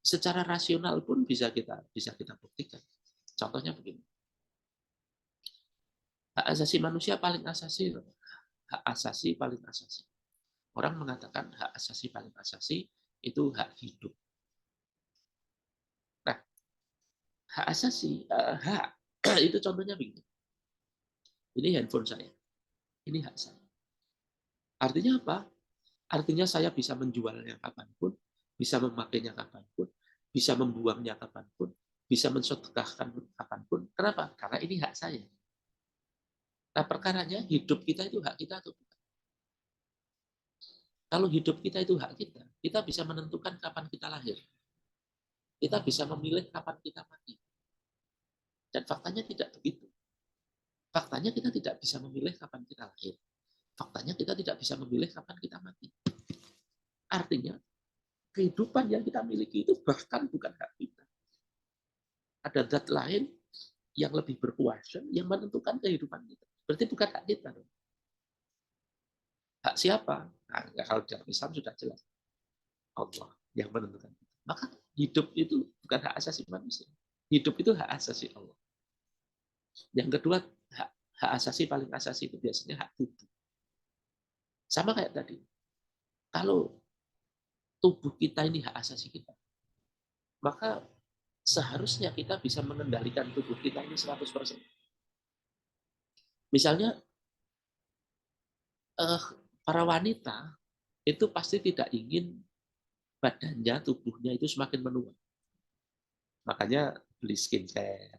secara rasional pun bisa kita buktikan. Contohnya begini. Hak asasi manusia paling asasi. Hak asasi paling asasi. Orang mengatakan hak asasi paling asasi itu hak hidup. Nah, hak asasi, hak itu contohnya begini. Ini handphone saya. Ini hak saya. Artinya apa? Artinya saya bisa menjualnya kapanpun, bisa memakainya kapanpun, bisa membuangnya kapanpun, bisa mensedekahkan kapanpun. Kenapa? Karena ini hak saya. Nah, perkaranya hidup kita itu hak kita atau bukan? Kalau hidup kita itu hak kita bisa menentukan kapan kita lahir. Kita bisa memilih kapan kita mati. Dan faktanya tidak begitu. Faktanya kita tidak bisa memilih kapan kita lahir. Faktanya kita tidak bisa memilih kapan kita mati. Artinya, kehidupan yang kita miliki itu bahkan bukan hak kita. Ada zat lain yang lebih berkuasa yang menentukan kehidupan kita. Berarti bukan hak kita. Hak siapa? Nah, kalau dalam Islam sudah jelas. Allah yang menentukan. Maka hidup itu bukan hak asasi manusia. Hidup itu hak asasi Allah. Yang kedua, hak asasi paling asasi itu biasanya hak tubuh. Sama kayak tadi. Kalau tubuh kita ini hak asasi kita, maka seharusnya kita bisa mengendalikan tubuh kita ini 100%. Misalnya, para wanita itu pasti tidak ingin badannya, tubuhnya itu semakin menua. Makanya beli skincare,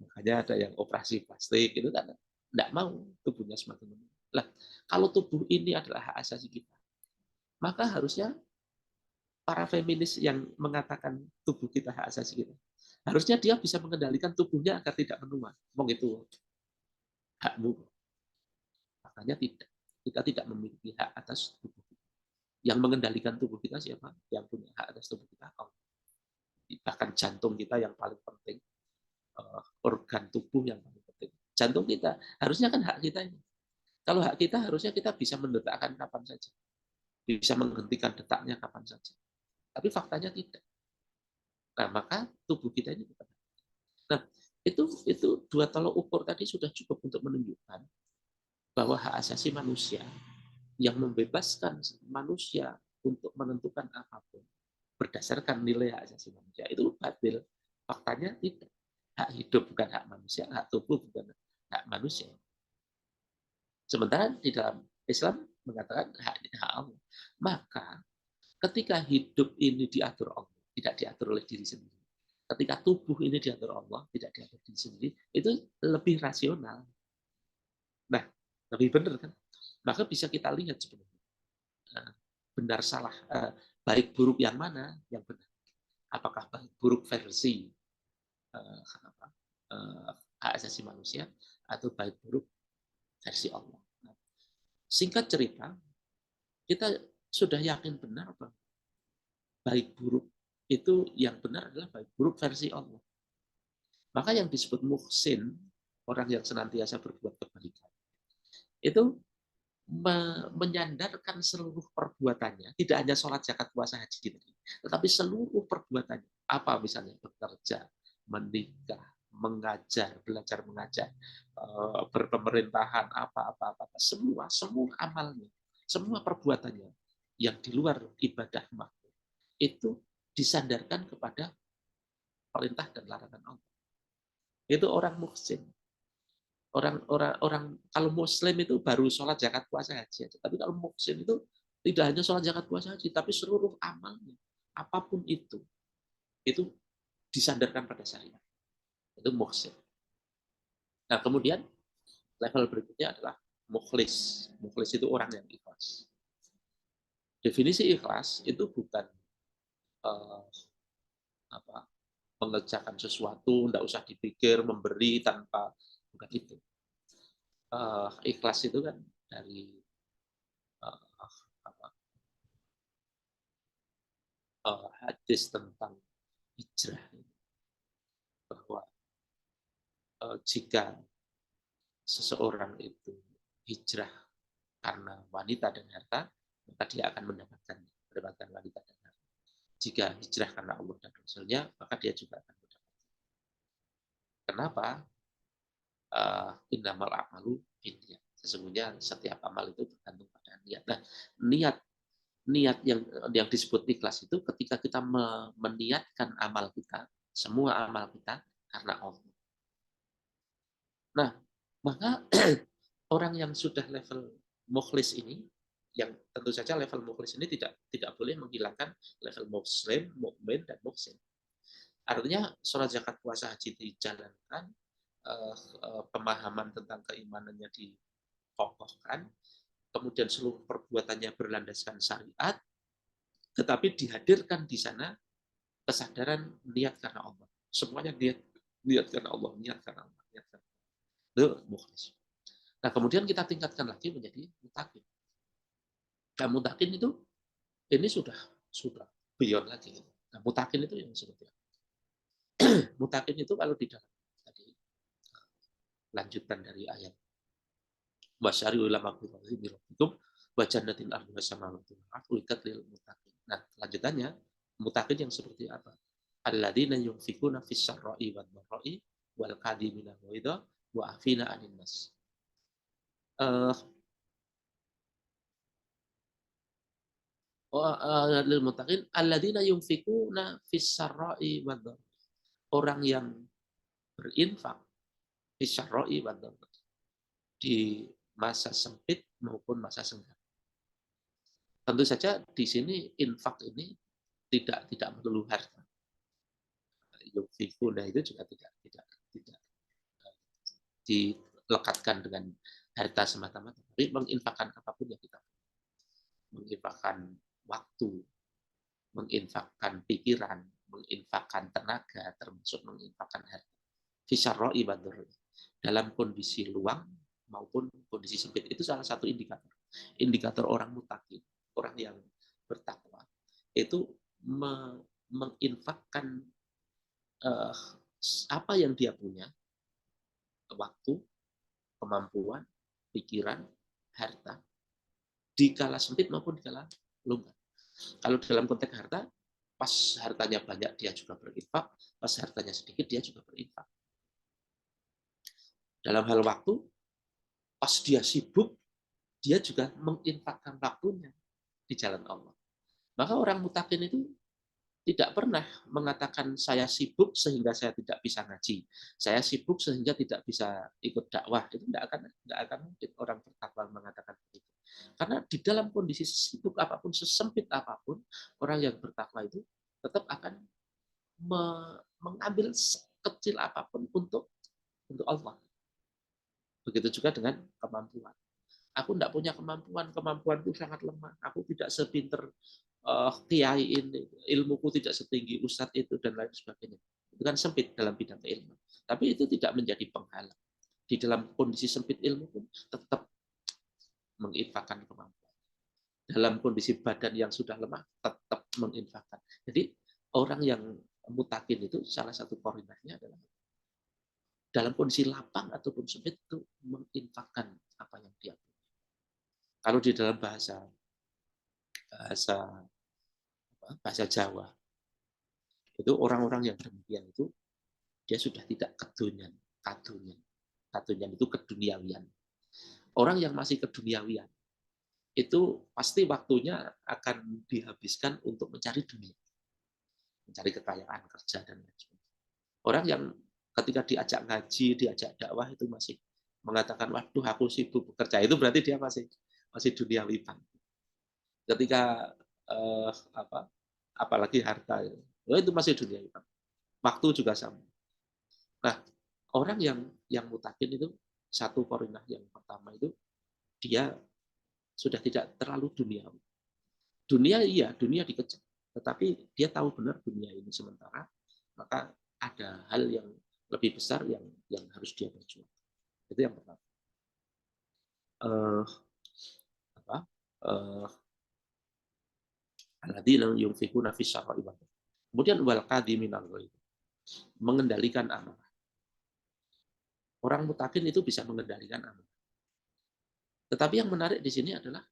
makanya ada yang operasi plastik, itu kan tidak mau tubuhnya semakin menua. Lah, kalau tubuh ini adalah hak asasi kita, maka harusnya para feminis yang mengatakan tubuh kita hak asasi kita, harusnya dia bisa mengendalikan tubuhnya agar tidak menua. Wong itu hakmu. Makanya tidak. Kita tidak memiliki hak atas tubuh kita. Yang mengendalikan tubuh kita siapa? Yang punya hak atas tubuh kita. Bahkan jantung kita yang paling penting, organ tubuh yang paling penting. Jantung kita harusnya kan hak kita ini. Kalau hak kita harusnya kita bisa mendetakkan kapan saja, bisa menghentikan detaknya kapan saja. Tapi faktanya tidak. Nah, maka tubuh kita ini bukan. Nah, itu dua tolok ukur tadi sudah cukup untuk menunjukkan bahwa hak asasi manusia yang membebaskan manusia untuk menentukan apapun berdasarkan nilai hak asasi manusia itu batil. Faktanya tidak. Hak hidup bukan hak manusia, hak tubuh bukan hak manusia. Sementara di dalam Islam mengatakan hak Allah. Maka ketika hidup ini diatur Allah, tidak diatur oleh diri sendiri. Ketika tubuh ini diatur Allah, tidak diatur diri sendiri, itu lebih rasional. Nah, lebih benar kan? Maka bisa kita lihat sebenarnya benar salah, baik buruk yang mana yang benar. Apakah baik buruk versi hak asasi manusia atau baik buruk versi Allah. Nah, singkat cerita, kita sudah yakin benar bahwa baik buruk itu yang benar adalah baik buruk versi Allah. Maka yang disebut muhsin, orang yang senantiasa berbuat kebaikan, itu menyandarkan seluruh perbuatannya, tidak hanya sholat, zakat, puasa, haji, tetapi seluruh perbuatannya. Apa misalnya bekerja, menikah, mengajar, belajar mengajar, berpemerintahan, apa, semua amalnya, semua perbuatannya yang di luar ibadah makhluk itu disandarkan kepada perintah dan larangan Allah. Itu orang muhsin. Orang kalau muslim itu baru sholat, zakat, puasa, haji aja. Tapi kalau muhsin itu tidak hanya sholat, zakat, puasa, haji, tapi seluruh amalnya, apapun itu disandarkan pada syariat. Itu muhsin. Nah, kemudian level berikutnya adalah mukhlis. Mukhlis itu orang yang ikhlas. Definisi ikhlas itu bukan uh, apa mengerjakan sesuatu, tidak usah dipikir, memberi tanpa, bukan itu. Ikhlas itu kan dari hadis tentang hijrah, bahwa jika seseorang itu hijrah karena wanita dan harta, maka dia akan mendapatkan wanita dan harta. Jika hijrah karena Allah dan Rasulnya, maka dia juga akan mendapatkan. Kenapa? Innamal a'malu binniyat. Sesungguhnya setiap amal itu tergantung pada niat. Nah, niat yang disebut ikhlas itu ketika kita meniatkan amal kita, semua amal kita karena Allah. Nah, maka orang yang sudah level mukhlis ini, yang tentu saja level mukhlis ini tidak boleh menghilangkan level muslim, mukmin, dan muhsin. Artinya sholat, zakat, puasa, haji dijalankan, pemahaman tentang keimanannya dikokohkan, kemudian seluruh perbuatannya berlandaskan syariat, tetapi dihadirkan di sana kesadaran niat karena Allah. Semuanya niat karena Allah, niat karena Allah, niat karena Allah. Itu mukhlis. Nah, kemudian kita tingkatkan lagi menjadi mutakin. Nah, mutakin itu ini sudah beyond lagi. Nah, mutakin itu yang seperti apa? Mutakin itu kalau di dalam tadi lanjutan dari ayat wasyari ulama rabbikum wa jannatin arduha samawati wal ardu uiddat lil muttaqin. Nah, lanjutannya mutakin yang seperti apa? Alladzina yunfikuna fis sarra'i wad dharra'i wal kadhimina al-ghaidha wa afina 'anil nas. Lil muttaqin alladzina yunfikuna fis sarra'i wad dharra'i. Orang yang berinfak fis sarra'i wad dharra'i di masa sempit maupun masa senggang. Tentu saja di sini infak ini tidak melulu harta. Yunfikuna itu juga tidak dilekatkan dengan harta semata-mata, tapi menginfakkan apapun yang kita menginfakkan waktu, menginfakkan pikiran, menginfakkan tenaga, termasuk menginfakkan harta. Fisarroi badr, dalam kondisi luang maupun kondisi sempit, itu salah satu indikator. Indikator orang mutakin, orang yang bertakwa, itu menginfakkan apa yang dia punya, waktu, kemampuan, pikiran, harta, di kala sempit maupun di kala longgar. Kalau dalam konteks harta, pas hartanya banyak dia juga berinfak, pas hartanya sedikit dia juga berinfak. Dalam hal waktu, pas dia sibuk, dia juga menginfakkan waktunya di jalan Allah. Maka orang mutakin itu tidak pernah mengatakan saya sibuk sehingga saya tidak bisa ngaji, saya sibuk sehingga tidak bisa ikut dakwah. Itu tidak akan mungkin orang bertakwa mengatakan begitu. Karena di dalam kondisi sibuk apapun, sesempit apapun, orang yang bertakwa itu tetap akan mengambil sekecil apapun untuk Allah. Begitu juga dengan kemampuan. Aku tidak punya kemampuanku sangat lemah. Aku tidak sepinter kiai ini, ilmuku tidak setinggi ustadz itu dan lain sebagainya. Itu kan sempit dalam bidang ilmu. Tapi itu tidak menjadi penghalang. Di dalam kondisi sempit ilmu pun tetap menginfakkan kemampuan. Dalam kondisi badan yang sudah lemah tetap menginfakkan. Jadi orang yang mutakin itu salah satu korinahnya adalah dalam kondisi lapang ataupun sempit itu menginfakkan apa yang dia punya. Kalau di dalam bahasa Jawa itu orang-orang yang demikian itu dia sudah tidak kedunian. Kadunian itu keduniawian. Orang yang masih keduniawian itu pasti waktunya akan dihabiskan untuk mencari dunia, mencari kekayaan, kerja dan lain sebagainya. Orang yang ketika diajak ngaji, diajak dakwah itu masih mengatakan, waduh aku sibuk bekerja, itu berarti dia masih duniawi banget. Ketika apalagi harta, itu masih duniawi banget. Waktu juga sama. Nah, orang yang mutakin itu satu korinah yang pertama itu dia sudah tidak terlalu duniawi. Dunia dikejar, tetapi dia tahu benar dunia ini sementara, maka ada hal yang lebih besar yang harus dia berjuang. Itu yang pertama. Kemudian wal qadhiminal ghaidh, mengendalikan amarah. Orang mutakin itu bisa mengendalikan amarah. Tetapi yang menarik di sini adalah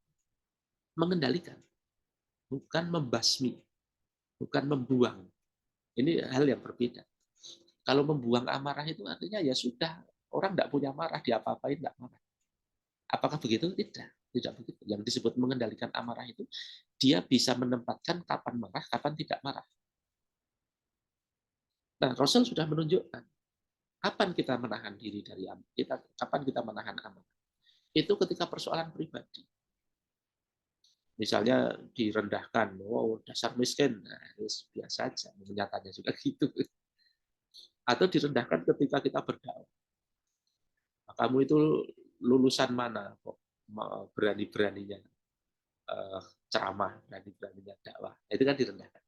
mengendalikan, bukan membasmi, bukan membuang. Ini hal yang berbeda. Kalau membuang amarah itu artinya ya sudah, orang tidak punya marah, diapa-apain tidak marah. Apakah begitu? Tidak begitu. Yang disebut mengendalikan amarah itu, dia bisa menempatkan kapan marah, kapan tidak marah. Nah, Rasul sudah menunjukkan kapan kita menahan diri dari amarah, kapan kita menahan amarah. Itu ketika persoalan pribadi. Misalnya direndahkan, wow dasar miskin, nah, biasa saja, nyatanya juga gitu. Atau direndahkan ketika kita berdakwah. Kamu itu lulusan mana kok berani-beraninya ceramah, berani-beraninya dakwah. Itu kan direndahkan.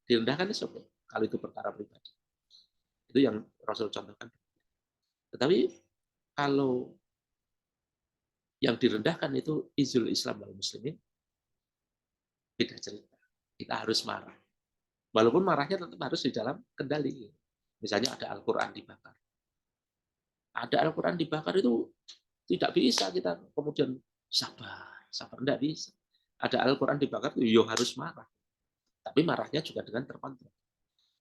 Direndahkan itu oke, kalau itu perkara pribadi. Itu yang Rasul contohkan. Tetapi kalau yang direndahkan itu izul Islam wal muslimin, beda cerita. Kita harus marah. Walaupun marahnya tetap harus di dalam kendali. Misalnya ada Al-Quran dibakar. Ada Al-Quran dibakar itu tidak bisa kita kemudian sabar, sabar. Tidak bisa. Ada Al-Quran dibakar itu harus marah. Tapi marahnya juga dengan terkontrol.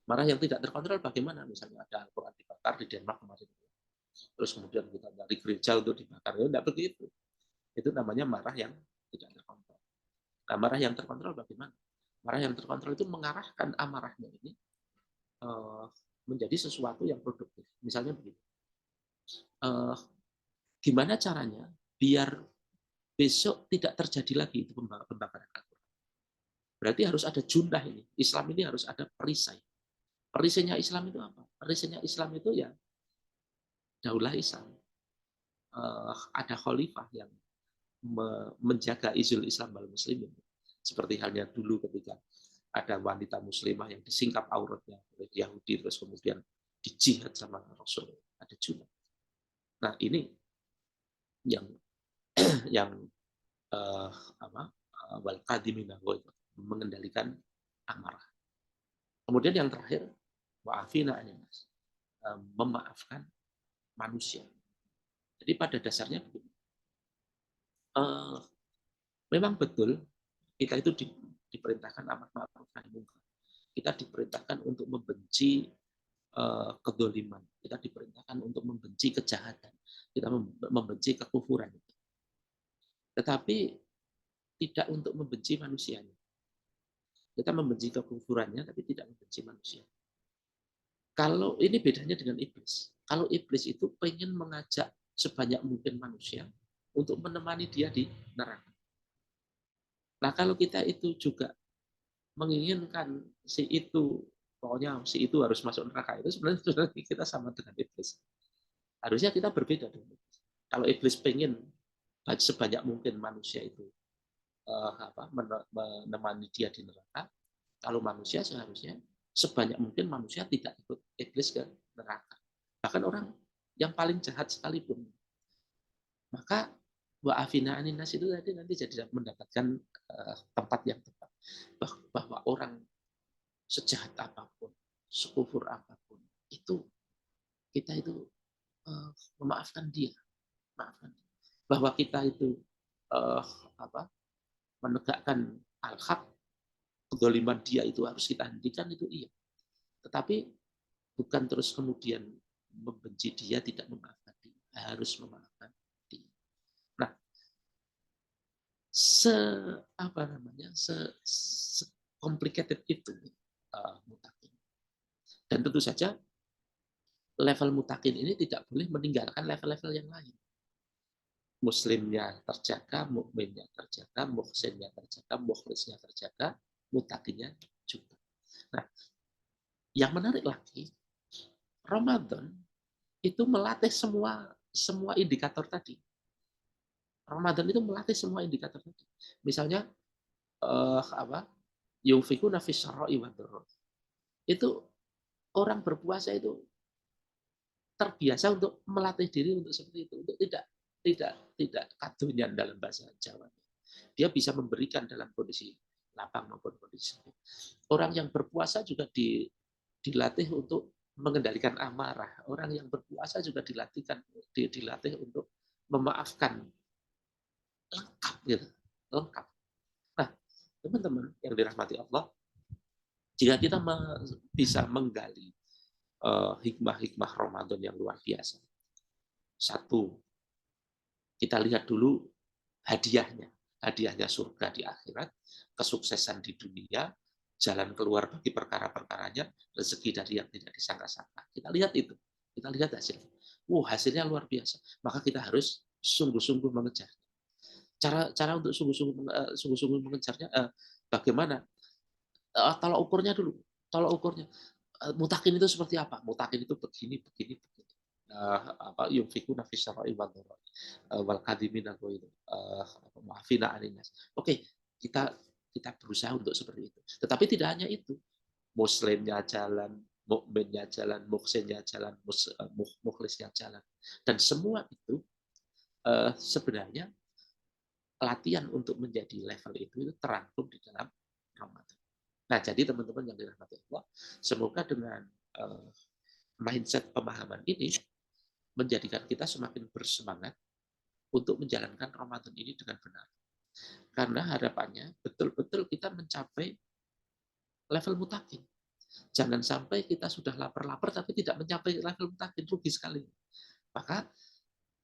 Marah yang tidak terkontrol bagaimana? Misalnya ada Al-Quran dibakar di Denmark kemarin. Terus kemudian kita dari gereja untuk dibakar. Ya tidak begitu. Itu namanya marah yang tidak terkontrol. Nah, marah yang terkontrol bagaimana? Marah yang terkontrol itu mengarahkan amarahnya ini menjadi sesuatu yang produktif. Misalnya begini, gimana caranya biar besok tidak terjadi lagi itu pembakaran Al-Quran. Berarti harus ada jundah ini. Islam ini harus ada perisai. Perisainya Islam itu apa? Perisainya Islam itu ya daulah Islam. Ada khalifah yang menjaga izul Islam wal muslimin. Seperti halnya dulu ketika ada wanita muslimah yang disingkap auratnya oleh Yahudi, terus kemudian dijihad sama Rasul. Ada juga. Nah ini yang wal qadimina mengendalikan amarah. Kemudian yang terakhir wa'afina anin nas, memaafkan manusia. Jadi pada dasarnya memang betul kita itu diperintahkan amar ma'ruf nahi munkar. Kita diperintahkan untuk membenci kedoliman. Kita diperintahkan untuk membenci kejahatan. Kita membenci kekufuran. Tetapi tidak untuk membenci manusianya. Kita membenci kekufurannya, tapi tidak membenci manusia. Kalau ini bedanya dengan iblis. Kalau iblis itu pengen mengajak sebanyak mungkin manusia untuk menemani dia di neraka. Nah, kalau kita itu juga menginginkan si itu, pokoknya si itu harus masuk neraka, itu sebenarnya kita sama dengan iblis. Harusnya kita berbeda dengan iblis. Kalau iblis pengen sebanyak mungkin manusia itu menemani dia di neraka, kalau manusia seharusnya sebanyak mungkin manusia tidak ikut iblis ke neraka. Bahkan orang yang paling jahat sekalipun. Maka wa'afina anin nas itu tadi nanti jadi mendapatkan tempat yang tepat. Bahwa orang sejahat apapun, sekufur apapun, itu kita itu memaafkan dia. Maafkan dia. Bahwa kita itu menegakkan al-haq, kedoliman dia itu harus kita hentikan, itu iya. Tetapi bukan terus kemudian membenci dia, tidak memaafkan dia. Harus memaafkan dia. Nah, complicated itu mutakin. Dan tentu saja level mutakin ini tidak boleh meninggalkan level-level yang lain. Muslimnya terjaga, mukminnya terjaga, muhsinnya terjaga, mukhlisnya terjaga, mutakinnya juga. Nah, yang menarik lagi, Ramadan itu melatih semua indikator tadi. Ramadan itu melatih semua indikator tadi. Misalnya yunfikuna fis syarra'i wad dharra. Itu orang berpuasa itu terbiasa untuk melatih diri untuk seperti itu, untuk tidak kadunyan dalam bahasa Jawa. Dia bisa memberikan dalam kondisi lapang maupun kondisi sakit. Orang yang berpuasa juga dilatih untuk mengendalikan amarah. Orang yang berpuasa juga dilatih untuk memaafkan. Lengkap gitu, lengkap. Nah, teman-teman yang dirahmati Allah, jika kita bisa menggali hikmah-hikmah Ramadan yang luar biasa. Satu, kita lihat dulu hadiahnya. Hadiahnya surga di akhirat, kesuksesan di dunia, jalan keluar bagi perkara-perkaranya, rezeki dari yang tidak disangka-sangka. Kita lihat itu. Kita lihat hasilnya. Hasilnya luar biasa. Maka kita harus sungguh-sungguh mengejar. Cara untuk sungguh-sungguh mengejarnya bagaimana? Tolak ukurnya dulu. Tolak ukurnya. Mutakin itu seperti apa? Mutakin itu begini. yunfikuna fis syarra'i wad dharra'i wal kadhimina al-ghaidh ma'afina 'anil nas. Oke, kita berusaha untuk seperti itu. Tetapi tidak hanya itu. Muslimnya jalan, mukminnya jalan, muhsinnya jalan, mukhlisnya jalan. Dan semua itu sebenarnya latihan untuk menjadi level itu terangkum di dalam Ramadan. Nah, jadi teman-teman yang dirahmati Allah, semoga dengan mindset pemahaman ini menjadikan kita semakin bersemangat untuk menjalankan Ramadan ini dengan benar. Karena harapannya betul-betul kita mencapai level mutakin. Jangan sampai kita sudah lapar-lapar tapi tidak mencapai level mutakin, rugi sekali. Maka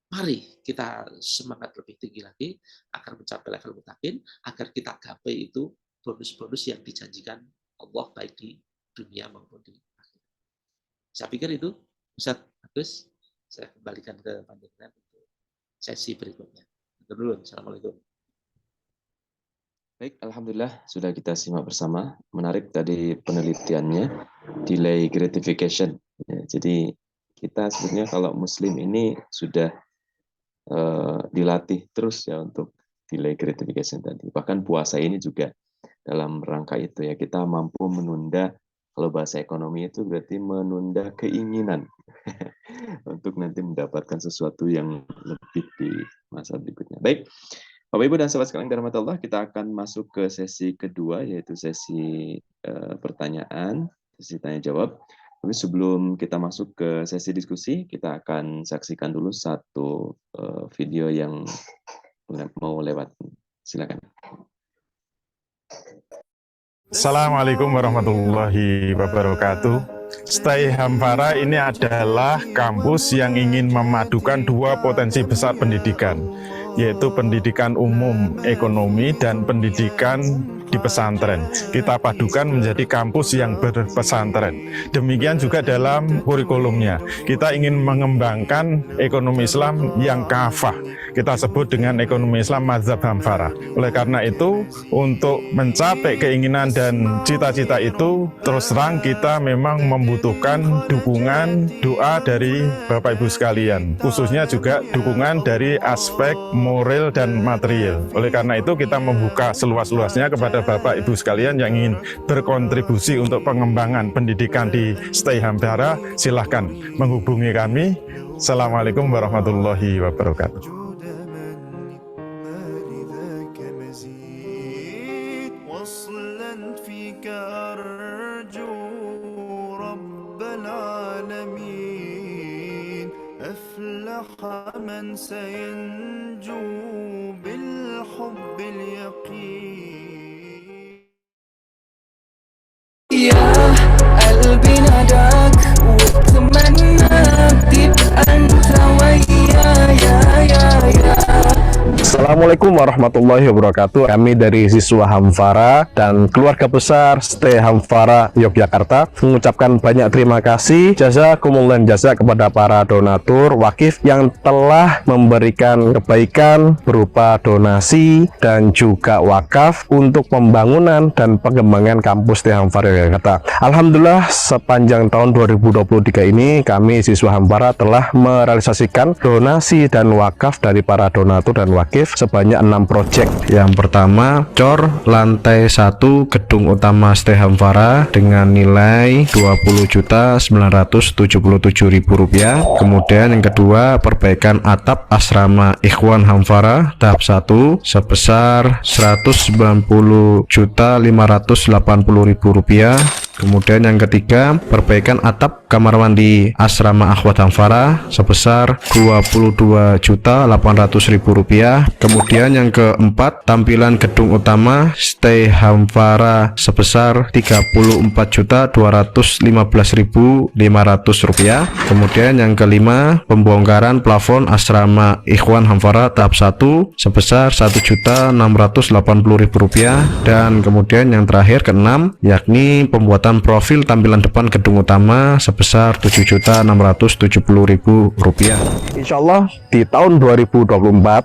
mari kita semangat lebih tinggi lagi agar mencapai level mutakin, agar kita gapai itu bonus-bonus yang dijanjikan Allah baik di dunia maupun di akhirat. Saya pikir itu, Ustaz Agus, saya kembalikan ke panjenengan untuk sesi berikutnya. Assalamualaikum. Baik, alhamdulillah sudah kita simak bersama. Menarik tadi penelitiannya, delay gratification. Ya, jadi kita sebenarnya kalau Muslim ini sudah dilatih terus ya untuk delay gratification tadi. Bahkan puasa ini juga dalam rangka itu ya, kita mampu menunda, kalau bahasa ekonomi itu berarti menunda keinginan untuk nanti mendapatkan sesuatu yang lebih di masa berikutnya. Baik. Bapak Ibu dan sahabat sekalian dirahmati Allah, kita akan masuk ke sesi kedua, yaitu sesi pertanyaan, sesi tanya jawab. Tapi sebelum kita masuk ke sesi diskusi, kita akan saksikan dulu satu video yang mau lewat. Silakan. Assalamualaikum warahmatullahi wabarakatuh. Stay Hamfara ini adalah kampus yang ingin memadukan dua potensi besar pendidikan, yaitu pendidikan umum ekonomi dan pendidikan di pesantren. Kita padukan menjadi kampus yang berpesantren. Demikian juga dalam kurikulumnya. Kita ingin mengembangkan ekonomi Islam yang kafah. Kita sebut dengan ekonomi Islam mazhab Hamfara. Oleh karena itu, untuk mencapai keinginan dan cita-cita itu, terus terang kita memang membutuhkan dukungan doa dari Bapak Ibu sekalian. Khususnya juga dukungan dari aspek moral dan material. Oleh karena itu, kita membuka seluas-luasnya kepada Bapak Ibu sekalian yang ingin berkontribusi untuk pengembangan pendidikan di Stay Hamfara. Silahkan menghubungi kami. Assalamualaikum warahmatullahi wabarakatuh. من سينجو بالحب اليقين يا قلبي ناداك واتمنى تبقى انت وياي يا Assalamualaikum warahmatullahi wabarakatuh. Kami dari siswa Hamfara dan keluarga besar Stay Hamfara Yogyakarta mengucapkan banyak terima kasih, jazakumullah jasa kepada para donatur wakif yang telah memberikan kebaikan berupa donasi dan juga wakaf untuk pembangunan dan pengembangan kampus Stay Hamfara Yogyakarta. Alhamdulillah sepanjang tahun 2023 ini kami siswa Hamfara telah merealisasikan donasi dan wakaf dari para donatur dan wakif sebanyak 6 proyek. Yang pertama, cor lantai 1 gedung utama Stay Hamfara dengan nilai Rp20.977.000. Kemudian yang kedua, perbaikan atap asrama Ikhwan Hamfara tahap 1 sebesar Rp190.580.000. Kemudian yang ketiga, perbaikan atap kamar mandi asrama Akhwat Hamfara sebesar Rp22.800.000. Kemudian yang keempat, tampilan gedung utama Stay Hamfara sebesar Rp34.215.500. Kemudian yang kelima, pembongkaran plafon asrama Ikhwan Hamfara tahap 1 sebesar Rp1.680.000. Dan kemudian yang terakhir keenam, yakni pembuatan profil tampilan depan gedung utama sebesar sebesar Rp7.670.000. Insya Allah di tahun 2024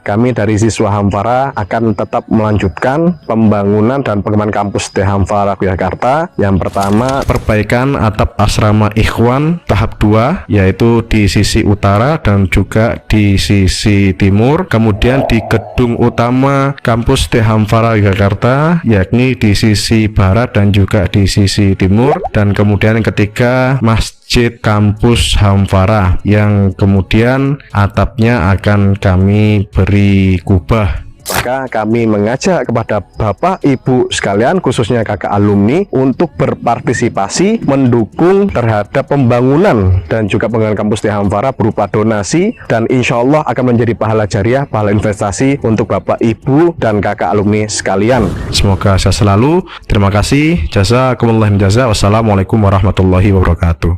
kami dari siswa Hamfara akan tetap melanjutkan pembangunan dan pengembangan kampus ST Hamfara Yogyakarta. Yang pertama, perbaikan atap asrama Ikhwan tahap 2, yaitu di sisi utara dan juga di sisi timur. Kemudian di gedung utama kampus ST Hamfara Yogyakarta, yakni di sisi barat dan juga di sisi timur. Dan kemudian yang ketiga, masjid kampus Hamfara yang kemudian atapnya akan kami beri kubah. Maka kami mengajak kepada Bapak Ibu sekalian, khususnya kakak alumni, untuk berpartisipasi mendukung terhadap pembangunan dan juga pengembangan kampus ST Hamfara berupa donasi, dan insya Allah akan menjadi pahala jariah, pahala investasi untuk Bapak Ibu dan kakak alumni sekalian. Semoga sehat selalu. Terima kasih. Jazakumullah jaza. Wassalamualaikum warahmatullahi wabarakatuh.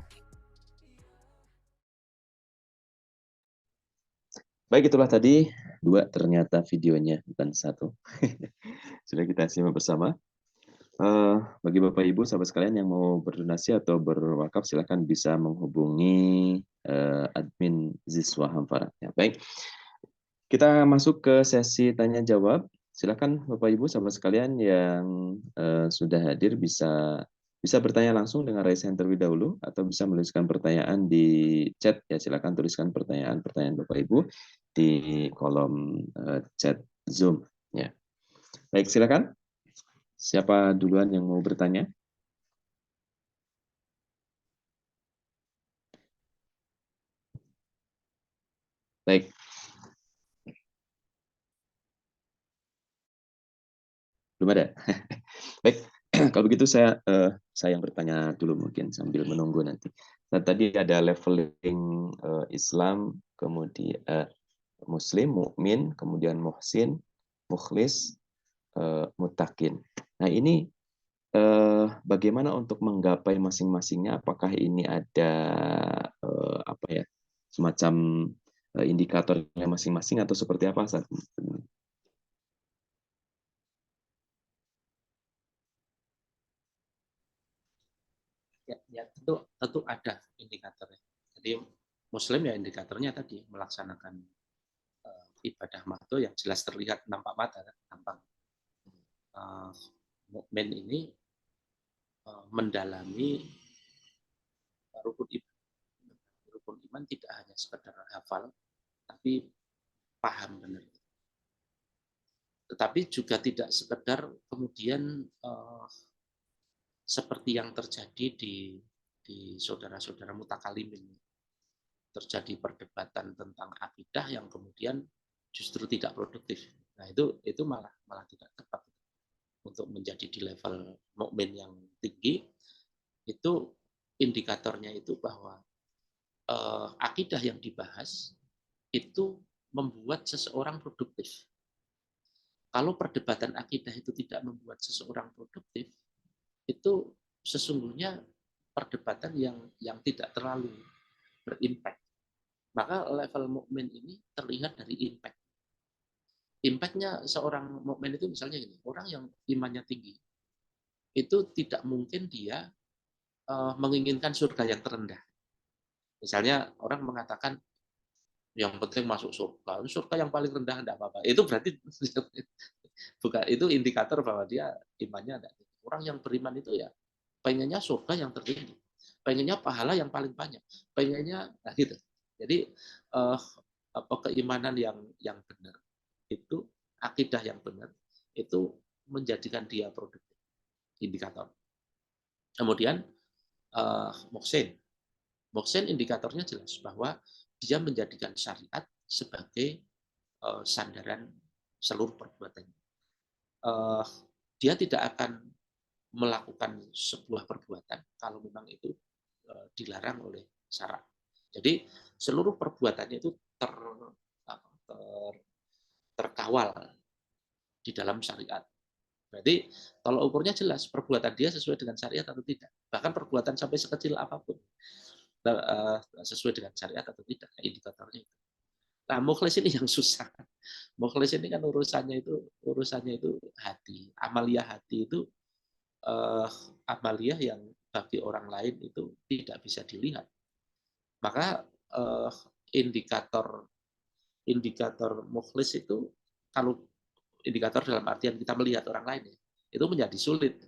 Baik, itulah tadi 2 ternyata videonya, bukan 1. Sudah kita simak bersama. Bagi Bapak Ibu sahabat sekalian yang mau berdonasi atau berwakaf, silakan bisa menghubungi admin Siswa Hamfara. Ya, baik, kita masuk ke sesi tanya jawab. Silakan Bapak Ibu sahabat sekalian yang sudah hadir bisa bertanya langsung dengan raise hand terlebih dahulu, atau bisa menuliskan pertanyaan di chat. Ya, silakan tuliskan pertanyaan Bapak Ibu di kolom chat Zoom. Ya, baik, silakan. Siapa duluan yang mau bertanya? Baik. Belum ada. Baik, kalau begitu saya yang bertanya dulu mungkin sambil menunggu nanti. Nah, tadi ada leveling Islam, kemudian Muslim, mukmin, kemudian muhsin, mukhlis, mutakin. Nah, ini bagaimana untuk menggapai masing-masingnya? Apakah ini ada apa ya, semacam indikatornya masing-masing atau seperti apa saat ini? Ya, tentu ada indikatornya. Jadi Muslim ya indikatornya tadi melaksanakan ibadah makdo yang jelas terlihat nampak mata, nampak. Mukmin ini mendalami rukun iman. Rukun iman tidak hanya sekedar hafal, tapi paham benar. Tetapi juga tidak sekedar kemudian seperti yang terjadi di saudara-saudara mutakalimin. Terjadi perdebatan tentang akidah yang kemudian justru tidak produktif. Nah, itu malah tidak tepat. Untuk menjadi di level mukmin yang tinggi, itu indikatornya itu bahwa akidah yang dibahas itu membuat seseorang produktif. Kalau perdebatan akidah itu tidak membuat seseorang produktif, itu sesungguhnya perdebatan yang tidak terlalu berimpact. Maka level mukmin ini terlihat dari impact. Impact-nya seorang mukmin itu misalnya ini, orang yang imannya tinggi, itu tidak mungkin dia menginginkan surga yang terendah. Misalnya orang mengatakan yang penting masuk surga, surga yang paling rendah tidak apa-apa. Itu berarti bukan, itu indikator bahwa dia imannya tidak tinggi. Orang yang beriman itu ya pengennya surga yang tertinggi, pengennya pahala yang paling banyak, pengennya nah gitu. Jadi keimanan yang benar itu, akidah yang benar itu menjadikan dia produktif, indikator. Kemudian muhsin indikatornya jelas bahwa dia menjadikan syariat sebagai sandaran seluruh perbuatannya. Dia tidak akan melakukan sebuah perbuatan kalau memang itu dilarang oleh syarak. Jadi seluruh perbuatannya itu terkawal di dalam syariat. Berarti kalau ukurnya jelas, perbuatan dia sesuai dengan syariat atau tidak. Bahkan perbuatan sampai sekecil apapun sesuai dengan syariat atau tidak, indikatornya itu. Nah, mukhlis ini yang susah. Mukhlis ini kan urusannya itu hati. Amalia hati itu amalia yang bagi orang lain itu tidak bisa dilihat. Maka indikator mukhlis itu, kalau indikator dalam artian kita melihat orang lain ya, itu menjadi sulit.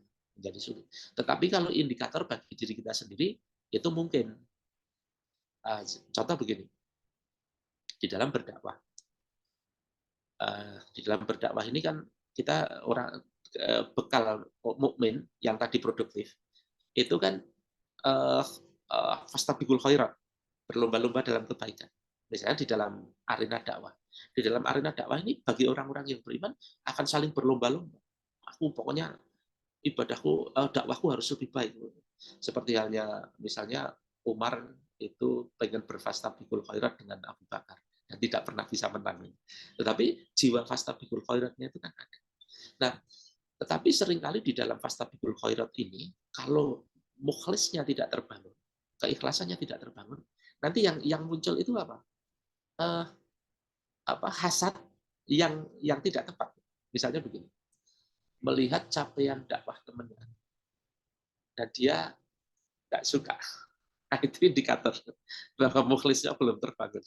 Tetapi kalau indikator bagi diri kita sendiri itu mungkin. Contoh begini, di dalam berdakwah ini kan kita orang bekal mukmin yang tadi produktif itu kan fastabiqul khairat, berlomba-lomba dalam kebaikan. Misalnya di dalam arena dakwah. Di dalam arena dakwah ini bagi orang-orang yang beriman akan saling berlomba-lomba. Aku pokoknya ibadahku, dakwahku harus lebih baik. Seperti halnya misalnya Umar itu pengen berfastabiqul khairat dengan Abu Bakar dan tidak pernah bisa menang. Tetapi jiwa fastabiqul khairatnya itu kan ada. Nah, tetapi seringkali di dalam fastabiqul khairat ini, kalau mukhlisnya tidak terbangun, keikhlasannya tidak terbangun, nanti yang muncul itu apa? Hasad yang tidak tepat. Misalnya begini, melihat capaian dakwah temannya dan dia nggak suka. Nah, itu indikator bahwa mukhlisnya belum terbangun.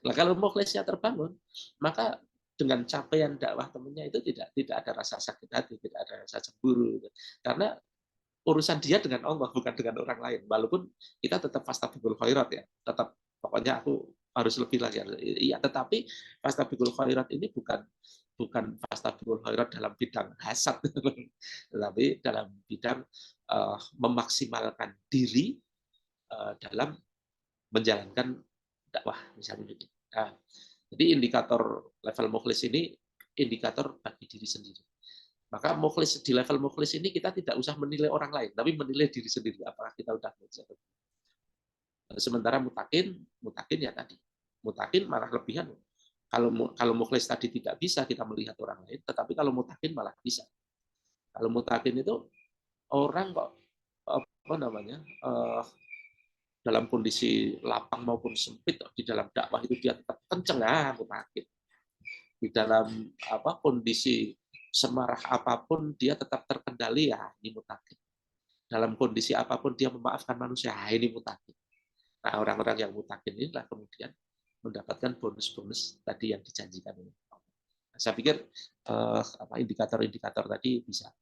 Nah, kalau mukhlisnya terbangun, maka dengan capaian dakwah temannya itu tidak ada rasa sakit hati, tidak ada rasa cemburu, karena urusan dia dengan Allah, bukan dengan orang lain. Walaupun kita tetap fastabiqul khairat ya, tetap pokoknya aku harus lebih lagi. Iya, tetapi fastabiqul khairat ini bukan fastabiqul khairat dalam bidang hasad, tetapi dalam bidang memaksimalkan diri dalam menjalankan dakwah misalnya. Nah, jadi indikator level mukhlis ini indikator bagi diri sendiri. Maka mukhlis, di level mukhlis ini kita tidak usah menilai orang lain, tapi menilai diri sendiri. Apakah kita sudah menjadi. Sementara mutakin ya tadi. Mutakin malah lebihan. Kalau mukhlis tadi tidak bisa kita melihat orang lain, tetapi kalau mutakin malah bisa. Kalau mutakin itu orang kok dalam kondisi lapang maupun sempit, di dalam dakwah itu dia tetap kenceng, mutakin. Di dalam kondisi semarah apapun dia tetap terkendali, ya ini mutakin. Dalam kondisi apapun dia memaafkan manusia, ini mutakin. Nah, orang-orang yang mutakin inilah kemudian mendapatkan bonus-bonus tadi yang dijanjikan oleh Allah. Saya pikir indikator-indikator tadi bisa.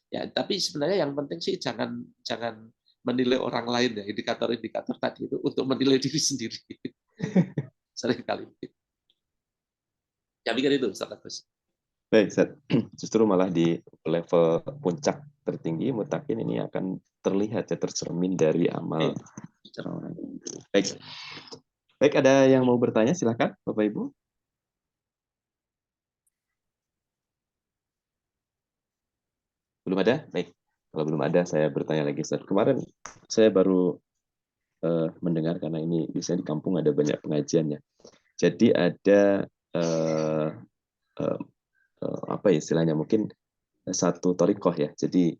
Ya, tapi sebenarnya yang penting sih jangan menilai orang lain ya, indikator-indikator tadi itu untuk menilai diri sendiri. Seringkali. Saya pikir itu, Ustaz Agus. Baik, Ustaz. Justru malah di level puncak tertinggi mutakin ini akan terlihat ya, tercermin dari amal orang. Baik, ada yang mau bertanya? Silakan, Bapak Ibu. Belum ada? Baik. Kalau belum ada, saya bertanya lagi, Ustaz. Kemarin saya baru mendengar, karena ini biasanya di kampung ada banyak pengajiannya. Jadi ada apa istilahnya, mungkin satu thariqah ya. Jadi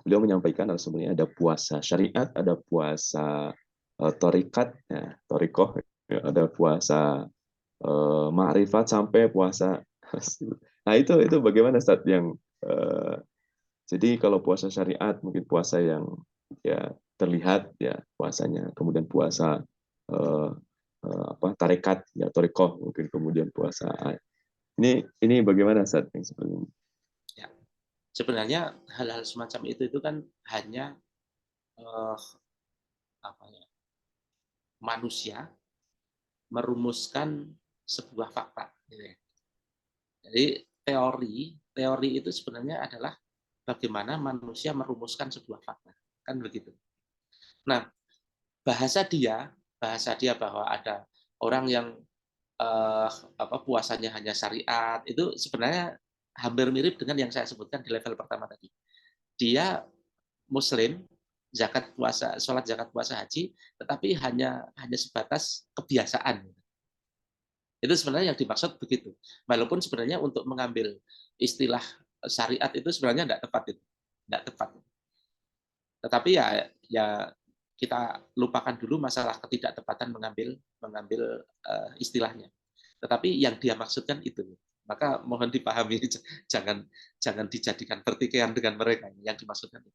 beliau menyampaikan sebenarnya ada puasa syariat, ada puasa thariqat, ya, thariqah, ya, ada puasa ma'rifat sampai puasa. Nah, itu bagaimana Ustaz yang jadi kalau puasa syariat mungkin puasa yang ya terlihat ya puasanya, kemudian puasa tarekat ya, thariqah, mungkin kemudian puasa. Ini bagaimana Ustaz yang seperti ini? Ya. Sebenarnya hal-hal semacam itu kan hanya manusia merumuskan sebuah fakta. Jadi teori itu sebenarnya adalah bagaimana manusia merumuskan sebuah fakta, kan begitu. Nah, bahasa dia bahwa ada orang yang puasanya hanya syariat, itu sebenarnya hampir mirip dengan yang saya sebutkan di level pertama tadi. Dia Muslim, zakat puasa, sholat zakat puasa haji, tetapi hanya sebatas kebiasaan. Itu sebenarnya yang dimaksud begitu. Walaupun sebenarnya untuk mengambil istilah syariat itu sebenarnya tidak tepat. Tetapi ya kita lupakan dulu masalah ketidaktepatan mengambil istilahnya. Tetapi yang dia maksudkan itu Maka mohon dipahami, jangan jangan dijadikan pertikaian dengan mereka yang dimaksudkan.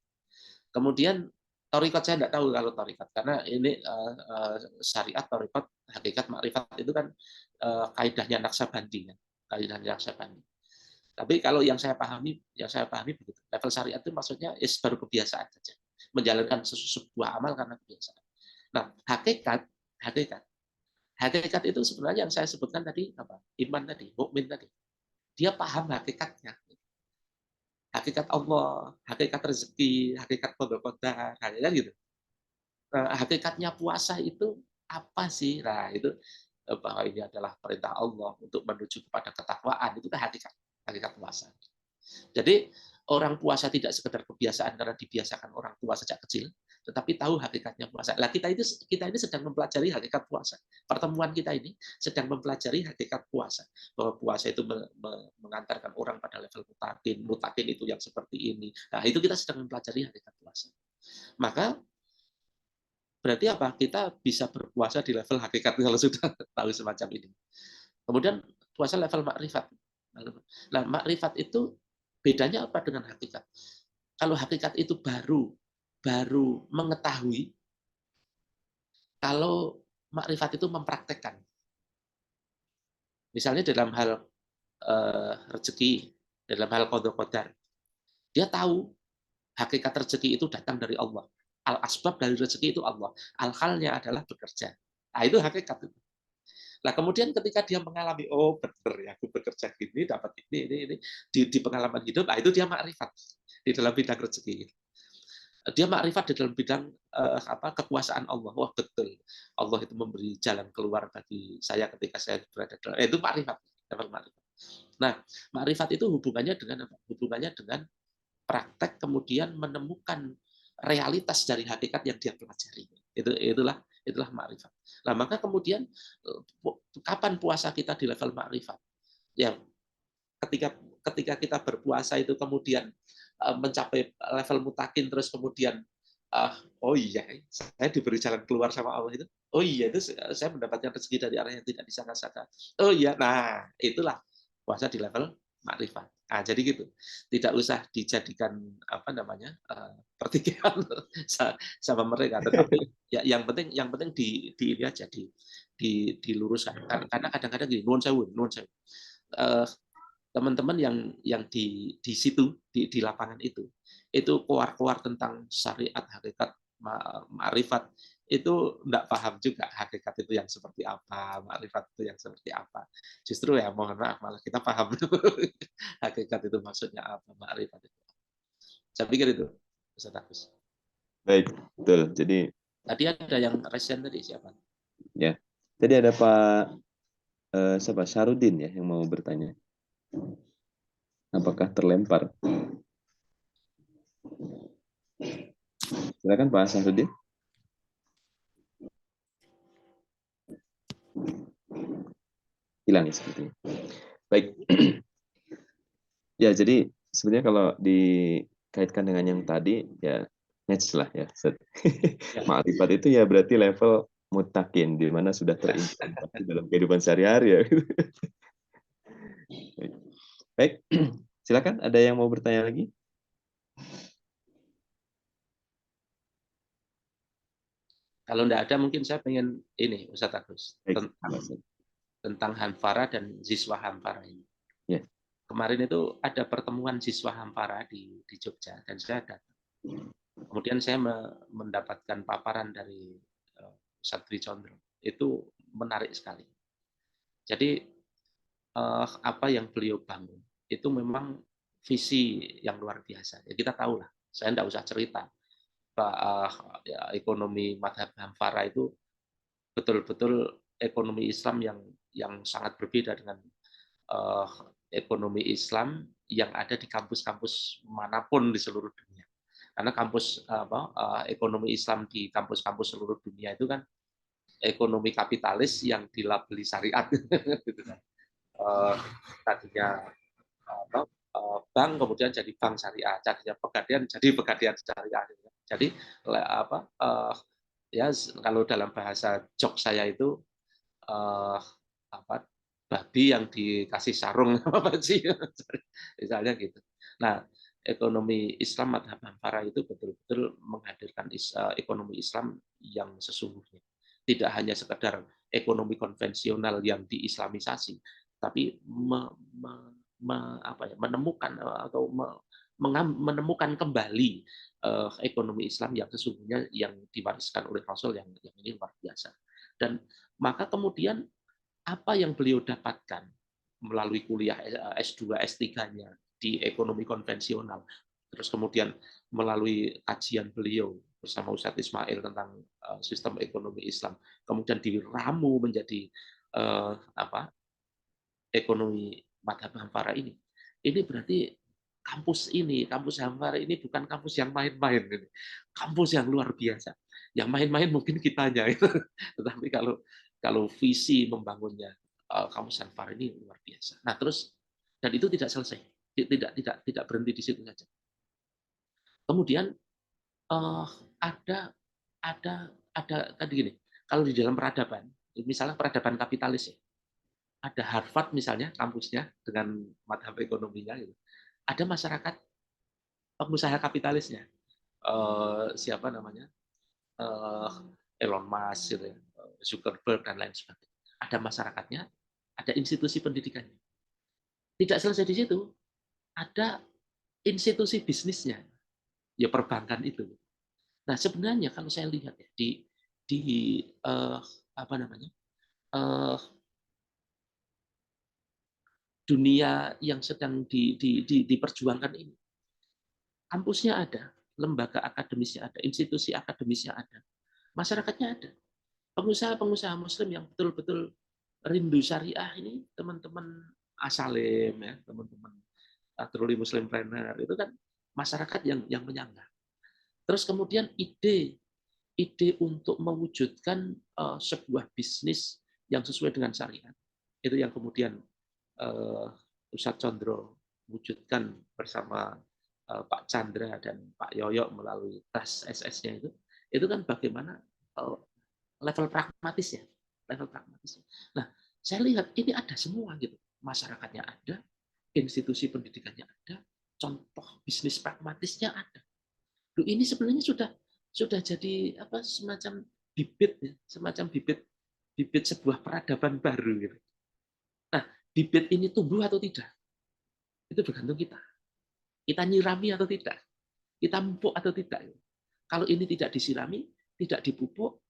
Kemudian thariqat saya tidak tahu kalau thariqat, karena ini syariat, thariqat, hakikat, makrifat itu kan kaidahnya Naqsabandi kan, kaidahnya Naqsabandi. Tapi kalau yang saya pahami begitu. Level syariat itu maksudnya baru kebiasaan saja, menjalankan sebuah amal karena kebiasaan. Nah, hakikat itu sebenarnya yang saya sebutkan tadi apa? Iman tadi, mukmin tadi. Dia paham hakikatnya. Hakikat Allah, hakikat rezeki, hakikat qada, hakikat gitu. Nah, hakikatnya puasa itu apa sih? Nah, itu bahwa ini adalah perintah Allah untuk menuju kepada ketakwaan, itu kan hakikat puasa. Jadi orang puasa tidak sekedar kebiasaan karena dibiasakan orang tua sejak kecil, tetapi tahu hakikatnya puasa. Lah kita ini sedang mempelajari hakikat puasa. Pertemuan kita ini sedang mempelajari hakikat puasa, bahwa puasa itu mengantarkan orang pada level mutakin itu yang seperti ini. Nah, itu kita sedang mempelajari hakikat puasa. Maka berarti apa? Kita bisa berpuasa di level hakikat kalau sudah tahu semacam ini. Kemudian puasa level makrifat. Nah, makrifat itu bedanya apa dengan hakikat? Kalau hakikat itu baru mengetahui, kalau makrifat itu mempraktekkan. Misalnya dalam hal rezeki, dalam hal qada qadar, dia tahu hakikat rezeki itu datang dari Allah. Al-asbab dari rezeki itu Allah. Al-halnya adalah bekerja. Nah, itu hakikat. Nah, kemudian ketika dia mengalami, oh benar ya, aku bekerja gini, dapat ini di pengalaman hidup, nah, itu dia makrifat di dalam bidang rezeki. Dia makrifat di dalam bidang kekuasaan Allah. Wah betul, Allah itu memberi jalan keluar bagi saya ketika saya berada dalam. Itu makrifat, level makrifat. Nah, makrifat itu hubungannya dengan apa? Hubungannya dengan praktek kemudian menemukan realitas dari hakikat yang dia pelajari. Itulah makrifat. Nah, maka kemudian kapan puasa kita di level makrifat? Ya, ketika kita berpuasa itu kemudian mencapai level mutakin, terus kemudian oh iya, saya diberi jalan keluar sama Allah itu. Oh iya, itu saya mendapatkan rezeki dari arah yang tidak disangka-sangka. Oh iya, nah itulah puasa di level makrifat. Nah, jadi gitu. Tidak usah dijadikan pertikaian sama mereka, tetapi ya yang penting di ini aja diluruskan. Karena kadang-kadang gini, nuwun sewu. Teman-teman yang di situ di lapangan itu keluar tentang syariat, hakikat, ma'rifat, itu enggak paham juga hakikat itu yang seperti apa, ma'rifat itu yang seperti apa. Justru ya mohon maaf, malah kita paham hakikat itu maksudnya apa, ma'rifat itu. Saya pikir itu, Ustaz Agus. Baik, betul. Jadi tadi ada yang resen tadi siapa? Ya, tadi ada Pak siapa? Syarudin ya yang mau bertanya. Apakah terlempar? Silakan Pak Syarudin. Hilang ya sepertinya. Baik. Ya, jadi sebenarnya kalau dikaitkan dengan yang tadi, ya match lah ya. Makrifat itu ya berarti level mutakin, di mana sudah terintegrasi dalam kehidupan sehari-hari ya. Baik, silakan. Ada yang mau bertanya lagi? Kalau tidak ada, mungkin saya pengen ini, Ustaz Agus, tentang Hanfara dan Ziswa Hanfara ini. Ya. Kemarin itu ada pertemuan Ziswa Hanfara di Jogja, dan saya datang. Kemudian saya mendapatkan paparan dari Ustaz Dwi Condro. Itu menarik sekali. Jadi apa yang beliau bangun itu memang visi yang luar biasa. Ya, kita tahu lah, saya tidak usah cerita. Ekonomi madhab Hanfara itu betul-betul ekonomi Islam yang sangat berbeda dengan ekonomi Islam yang ada di kampus-kampus manapun di seluruh dunia. Karena kampus ekonomi Islam di kampus-kampus seluruh dunia itu kan ekonomi kapitalis yang dilabeli syariat. Tadinya bank kemudian jadi bank syariah, tadinya pegadaian jadi pegadaian syariah. Jadi ya kalau dalam bahasa jok saya itu babi yang dikasih sarung apa sih, misalnya gitu. Nah, ekonomi Islam Madhab Hanfara itu betul-betul menghadirkan ekonomi Islam yang sesungguhnya. Tidak hanya sekedar ekonomi konvensional yang diislamisasi, tapi menemukan atau menemukan kembali ekonomi Islam yang sesungguhnya yang diwariskan oleh Rasul yang ini luar biasa. Dan maka kemudian apa yang beliau dapatkan melalui kuliah S2, S3-nya di ekonomi konvensional, terus kemudian melalui kajian beliau bersama Ustadz Ismail tentang sistem ekonomi Islam, kemudian diramu menjadi ekonomi Madhab Hanfara ini berarti kampus Hanfara ini bukan kampus yang main-main, kampus yang luar biasa. Yang main-main mungkin kitanya, tetapi kalau visi membangunnya kampus Hanfara ini luar biasa. Nah terus, dan itu tidak selesai, tidak berhenti di situ saja. Kemudian ada tadi gini, kalau di dalam peradaban, misalnya peradaban kapitalis ya, ada Harvard misalnya kampusnya dengan madhab ekonominya, gitu. Ada masyarakat pengusaha kapitalisnya, siapa namanya, Elon Musk, gitu ya, Zuckerberg dan lain sebagainya. Ada masyarakatnya, ada institusi pendidikannya. Tidak selesai di situ, ada institusi bisnisnya, ya perbankan itu. Nah sebenarnya kalau saya lihat ya di apa namanya dunia yang sedang diperjuangkan ini, kampusnya ada, lembaga akademisnya ada, institusi akademisnya ada, masyarakatnya ada, pengusaha-pengusaha Muslim yang betul-betul rindu syariah ini, teman-teman asalim ya, teman-teman truly Muslim planner itu kan masyarakat yang menyangga. Terus kemudian ide untuk mewujudkan sebuah bisnis yang sesuai dengan syariat itu yang kemudian Ustadz Condro wujudkan bersama Pak Chandra dan Pak Yoyo melalui tes SS-nya itu kan bagaimana level pragmatis ya, level pragmatis. Nah, saya lihat ini ada semua gitu, masyarakatnya ada, institusi pendidikannya ada, contoh bisnis pragmatisnya ada. Loh, ini sebenarnya sudah jadi apa semacam bibit ya, semacam bibit sebuah peradaban baru gitu. Nah, bibit ini tumbuh atau tidak? Itu bergantung kita. Kita nyirami atau tidak? Kita pupuk atau tidak? Kalau ini tidak disirami, tidak dipupuk,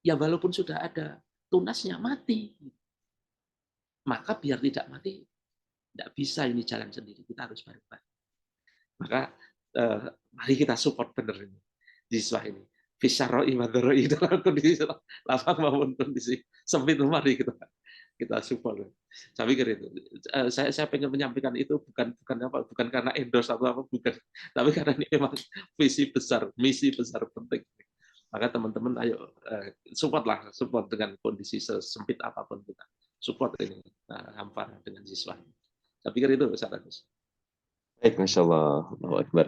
ya walaupun sudah ada tunasnya mati. Maka biar tidak mati, tidak bisa ini jalan sendiri. Kita harus bareng-bareng. Maka mari kita support benar ini siswa ini. Fisaroi madroi dalam kondisi lapang maupun kondisi sempit, mari kita support. Saya pikir itu. Saya pengen menyampaikan itu bukan karena endorse atau apa, bukan, tapi karena ini memang visi besar, misi besar penting. Maka teman-teman ayo support dengan kondisi sesempit apapun kita. Support ini Hanfara dengan siswa. Saya pikir itu Ustaz Agus. Baik, Masya Allah, Allahu Akbar.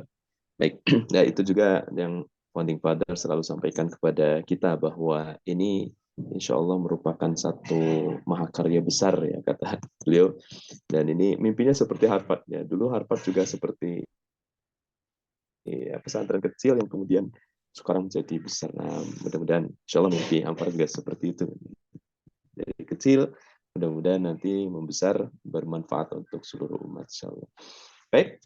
Baik, nah itu juga yang Founding Father selalu sampaikan kepada kita bahwa ini insya Allah merupakan satu mahakarya besar ya kata beliau, dan ini mimpinya seperti Harvard ya. Dulu Harvard juga seperti ya, pesantren kecil yang kemudian sekarang menjadi besar. Nah, mudah-mudahan insya Allah mimpi Hanfara juga seperti itu, dari kecil mudah-mudahan nanti membesar bermanfaat untuk seluruh umat insya Allah. Baik,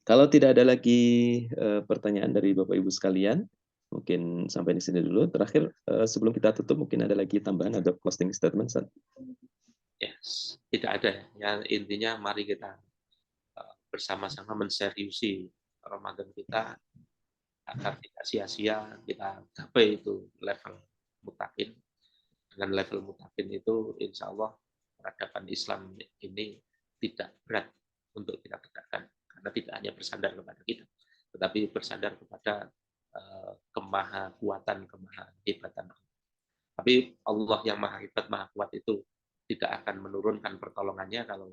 kalau tidak ada lagi pertanyaan dari Bapak Ibu sekalian, mungkin sampai di sini dulu. Terakhir, sebelum kita tutup, mungkin ada lagi tambahan atau closing statement? Yes, tidak ada. Ya, intinya mari kita bersama-sama menseriusi Ramadan kita agar tidak sia-sia kita capai itu level mutakin. Dengan level mutakin itu, insya Allah peradaban Islam ini tidak berat untuk kita tegakkan. Karena tidak hanya bersandar kepada kita, tetapi bersandar kepada kemahakuatan, kemahahebatan. Tapi Allah yang maha hebat, maha kuat itu tidak akan menurunkan pertolongannya kalau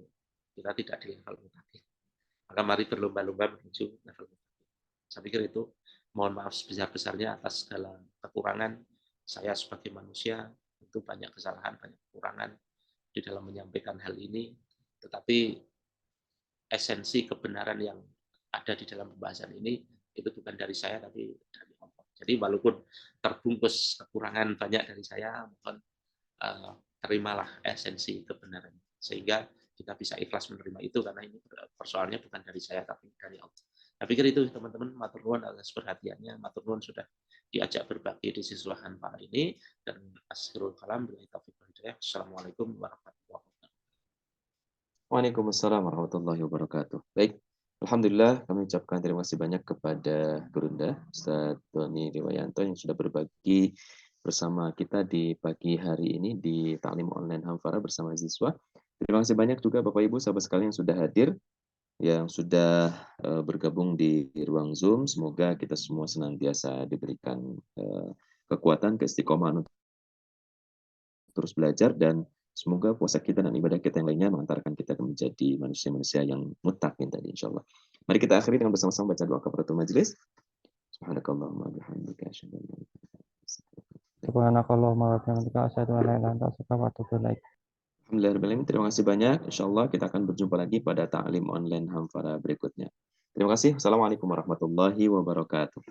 kita tidak di level mutakin. Maka mari berlomba-lomba menuju level mutakin. Saya pikir itu, mohon maaf sebesar-besarnya atas segala kekurangan. Saya sebagai manusia, itu banyak kesalahan, banyak kekurangan. di dalam menyampaikan hal ini, tetapi esensi kebenaran yang ada di dalam pembahasan ini itu bukan dari saya tapi dari Allah. Jadi walaupun terbungkus kekurangan banyak dari saya, mohon terimalah esensi kebenaran sehingga kita bisa ikhlas menerima itu karena ini persoalannya bukan dari saya tapi dari Allah. Saya pikir itu teman-teman, matur nuwun atas perhatiannya, matur nuwun sudah diajak berbagi di Siswa Hanfara ini, dan akhirul kalam billahi taufiq wal hidayah. Assalamualaikum warahmatullahi wabarakatuh. Waalaikumsalam warahmatullahi wabarakatuh. Baik, alhamdulillah kami ucapkan terima kasih banyak kepada Gurunda Ustaz Doni Riwayanto yang sudah berbagi bersama kita di pagi hari ini di Ta'lim Online Hanfara bersama siswa. Terima kasih banyak juga Bapak Ibu sahabat sekalian yang sudah hadir, yang sudah bergabung di ruang Zoom. Semoga kita semua senantiasa diberikan kekuatan, keistiqomahan untuk terus belajar, dan semoga puasa kita dan ibadah kita yang lainnya mengantarkan kita menjadi manusia-manusia yang muttaqin tadi insyaallah. Mari kita akhiri dengan bersama-sama baca doa kafaratul majelis. Subhanakallahumma bihamdika asyhadu an la ilaha illa anta Subhanakallahumma wa bihamdika asyhadu an la ilaha illa anta astaghfiruka wa atubu ilaik. Alhamdulillah, terima kasih banyak. Insyaallah kita akan berjumpa lagi pada Ta'lim Online Hanfara berikutnya. Terima kasih. Assalamualaikum warahmatullahi wabarakatuh.